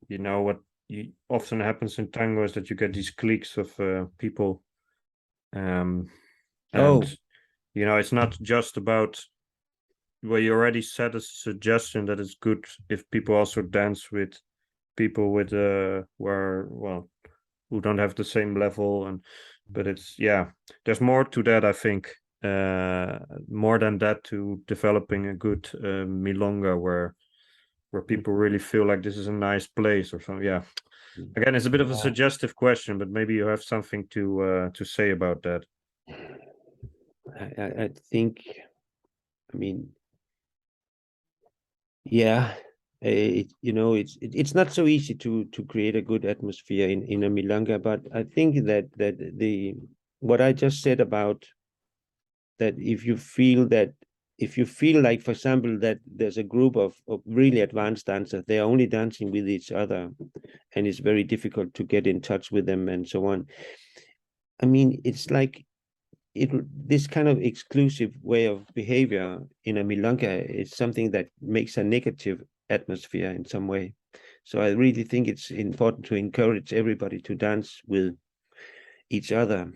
you know what often happens in tango is that you get these cliques of people, and you know, it's not just about, well, you already said as a suggestion that it's good if people also dance with people with where, well, who don't have the same level, and but it's, yeah, there's more to that, I think, more than that, to developing a good milonga where people really feel like this is a nice place or something. Yeah, again, it's a bit of a suggestive question, but maybe you have something to say about that. I think, I mean, yeah, you know, it's not so easy to create a good atmosphere in a milonga, but I think that the what I just said about that, if you feel like, for example, that there's a group of really advanced dancers, they're only dancing with each other, and it's very difficult to get in touch with them and so on. I mean, it's like this kind of exclusive way of behavior in a milonga is something that makes a negative atmosphere in some way. So I really think it's important to encourage everybody to dance with each other,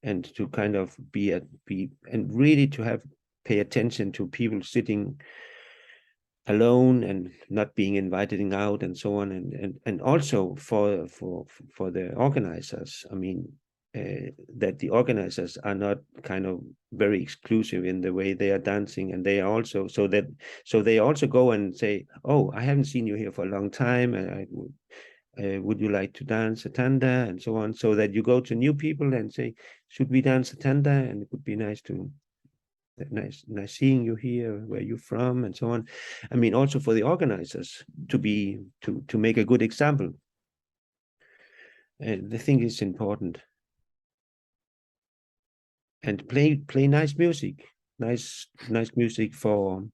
and to kind of be and really to pay attention to people sitting alone and not being invited out and so on, and also for the organizers. I mean, that the organizers are not kind of very exclusive in the way they are dancing, and they are also so they also go and say, oh, I haven't seen you here for a long time, would you like to dance a tanda, and so on, so that you go to new people and say, should we dance a tanda, and it would be nice seeing you here, where you're from, and so on. I mean, also for the organizers to make a good example. And the thing is important. And play nice music, nice music for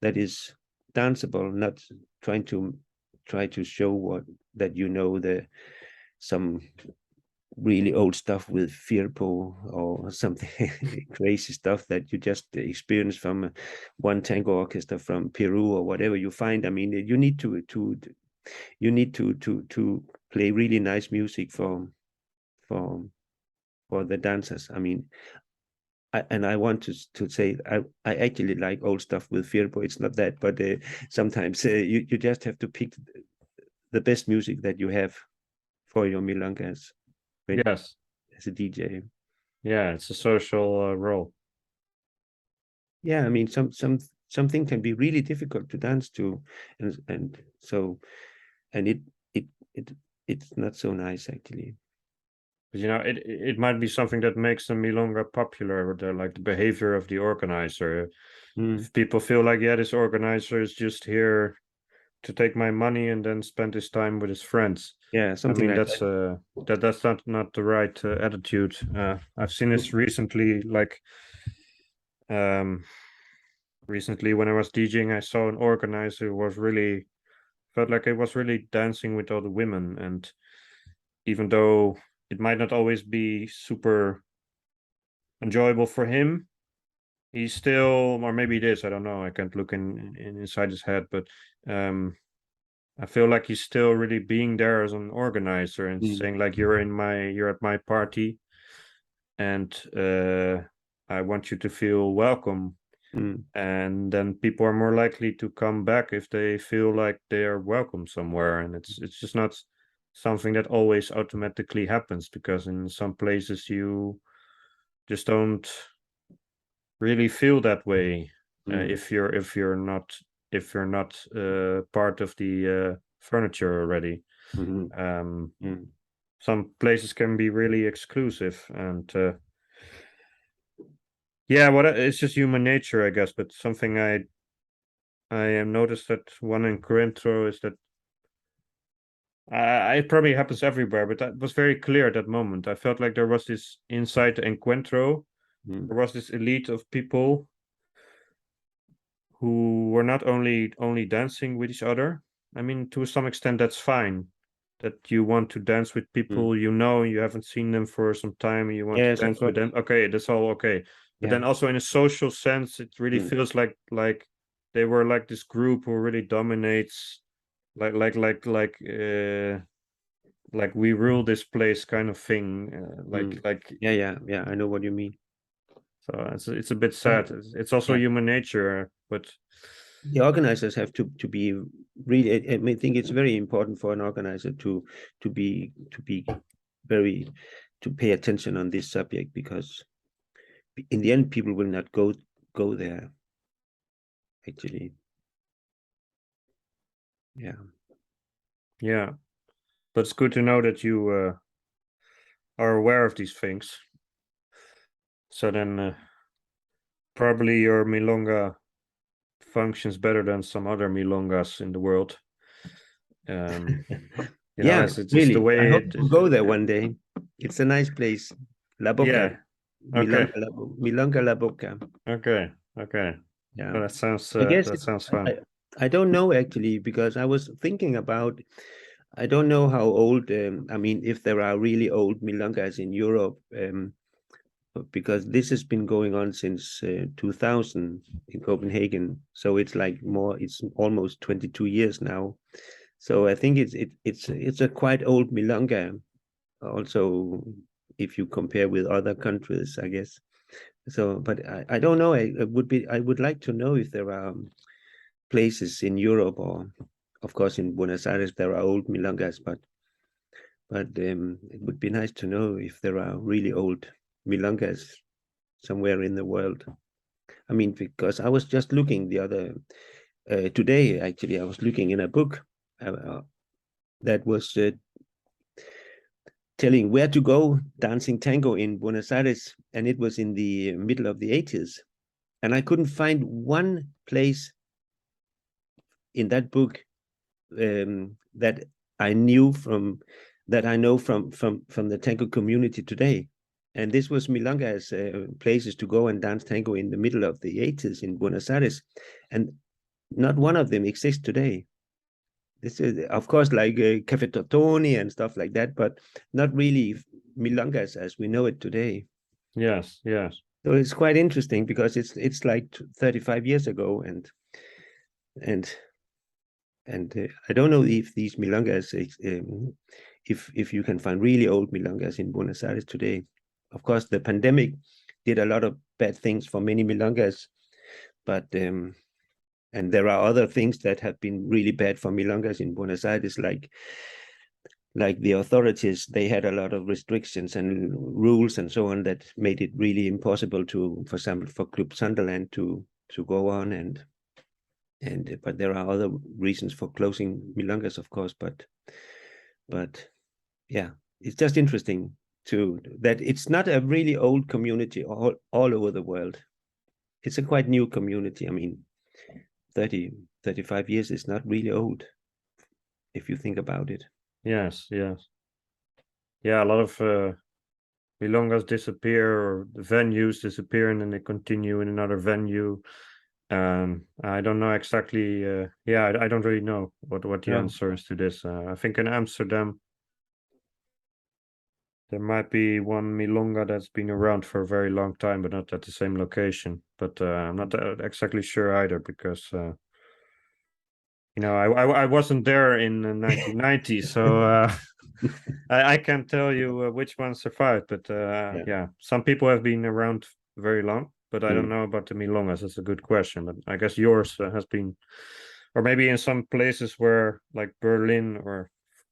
that is danceable, not try to show that you know some really old stuff with Firpo or something crazy stuff that you just experience from one tango orchestra from Peru or whatever you find. I mean, you need to play really nice music for the dancers. I mean, I want to say I actually like old stuff with Firpo. It's not that, but sometimes you just have to pick the best music that you have for your milongas. Yes, as a DJ. Yeah, it's a social role. Yeah, I mean, something can be really difficult to dance to, and so, and it's not so nice actually. You know, it might be something that makes the milonga popular, like the behavior of the organizer. If people feel like, yeah, this organizer is just here to take my money and then spend his time with his friends. Yeah, I something mean, like that's that. that's not the right attitude. I've seen this recently, like recently when I was DJing, I saw an organizer who was really felt like he was really dancing with all the women, and even though it might not always be super enjoyable for him, he's still, or maybe it is, I don't know, I can't look in inside his head, but um I feel like he's still really being there as an organizer and Mm, saying like you're at my party, and I want you to feel welcome. mm, And then people are more likely to come back if they feel like they are welcome somewhere. And it's just not something that always automatically happens, because in some places you just don't really feel that way mm, if you're not part of the furniture already. mm, Um, mm, some places can be really exclusive, and yeah, it's just human nature, I guess. But something I am noticed that one in Corinthro is that it probably happens everywhere, but that was very clear at that moment. I felt like there was this inside the Encuentro, mm, there was this elite of people who were not only dancing with each other. I mean, to some extent, that's fine. That you want to dance with mm. people you know, you haven't seen them for some time, and you want to Yes, of dance with course. them. Okay, that's all okay. But Yeah. then also in a social sense, it really Mm, feels like they were like this group who really dominates, like we rule this place kind of thing. mm. Yeah, yeah, yeah. I know what you mean. So it's a bit Yeah, sad. It's also yeah. human nature, but The organizers have to be really. I think it's very important for an organizer to be very to pay attention on this subject, because in the end people will not go there actually. Yeah. yeah. But it's good to know that you are aware of these things. So then probably your milonga functions better than some other milongas in the world. Um, Yeah, it's the really. I way hope it to is. go there one day. It's a nice place. La Boca, Yeah. Okay. Milonga La Boca. Okay. Okay. Yeah. Well, I guess that sounds fun. I don't know actually, because I was thinking about, I don't know how old, I mean, if there are really old milongas in Europe, because this has been going on since 2000 in Copenhagen. So it's almost 22 years now. So I think it's a quite old milonga also, if you compare with other countries, I guess. So, but I don't know. I would like to know if there are places in Europe, or of course in Buenos Aires there are old milongas, but it would be nice to know if there are really old milongas somewhere in the world. I mean, because I was just looking the other today, actually, I was looking in a book that was telling where to go dancing tango in Buenos Aires, and it was in the middle of the 80s. And I couldn't find one place in that book that I knew from that I know from the tango community today. And this was milongas places to go and dance tango in the middle of the 80s in Buenos Aires, and not one of them exists today. This is, of course, like Cafe Tortoni and stuff like that, but not really milongas as we know it today. Yes. Yes. So it's quite interesting, because it's like 35 years ago, and I don't know if these milongas, if you can find really old milongas in Buenos Aires today. Of course, the pandemic did a lot of bad things for many milongas, but and there are other things that have been really bad for milongas in Buenos Aires, like the authorities, they had a lot of restrictions and rules and so on that made it really impossible to, for example, for Club Sunderland to go on, and but there are other reasons for closing milongas, of course, but yeah, it's just interesting to that it's not a really old community all over the world. It's a quite new community. I mean, 35 years is not really old. if you think about it. Yes, yes. Yeah, a lot of milongas disappear or the venues disappear and then they continue in another venue. I don't know exactly. Yeah, I don't really know what the No. answer is to this. I think in Amsterdam there might be one milonga that's been around for a very long time, but not at the same location. But I'm not exactly sure either because I wasn't there in 1990, so I can't tell you which one survived. But yeah, some people have been around very long, but I don't know about the milongas. That's a good question, but I guess yours has been, or maybe in some places where like Berlin or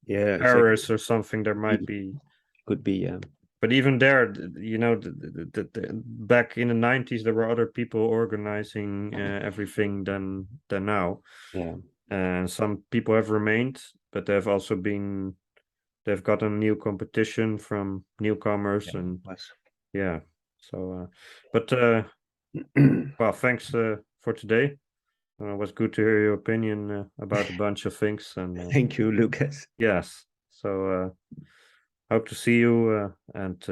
Paris exactly. or something, there might be. Could be, yeah. But even there, back in the 90s, there were other people organizing everything than now. Yeah. And some people have remained, but they've gotten new competition from newcomers and yeah. So, but well, thanks for today. It was good to hear your opinion about a bunch of things. And Thank you, Lucas. yes, so hope to see you and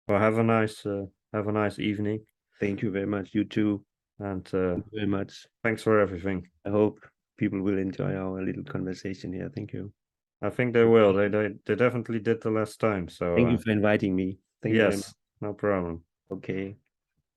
well, have a nice evening. Thank you very much. You too. And Thank you very much. thanks for everything. I hope people will enjoy our little conversation here. Thank you. I think they will. They definitely did the last time. So thank you for inviting me. Thank you very much. yes, no problem. Okay.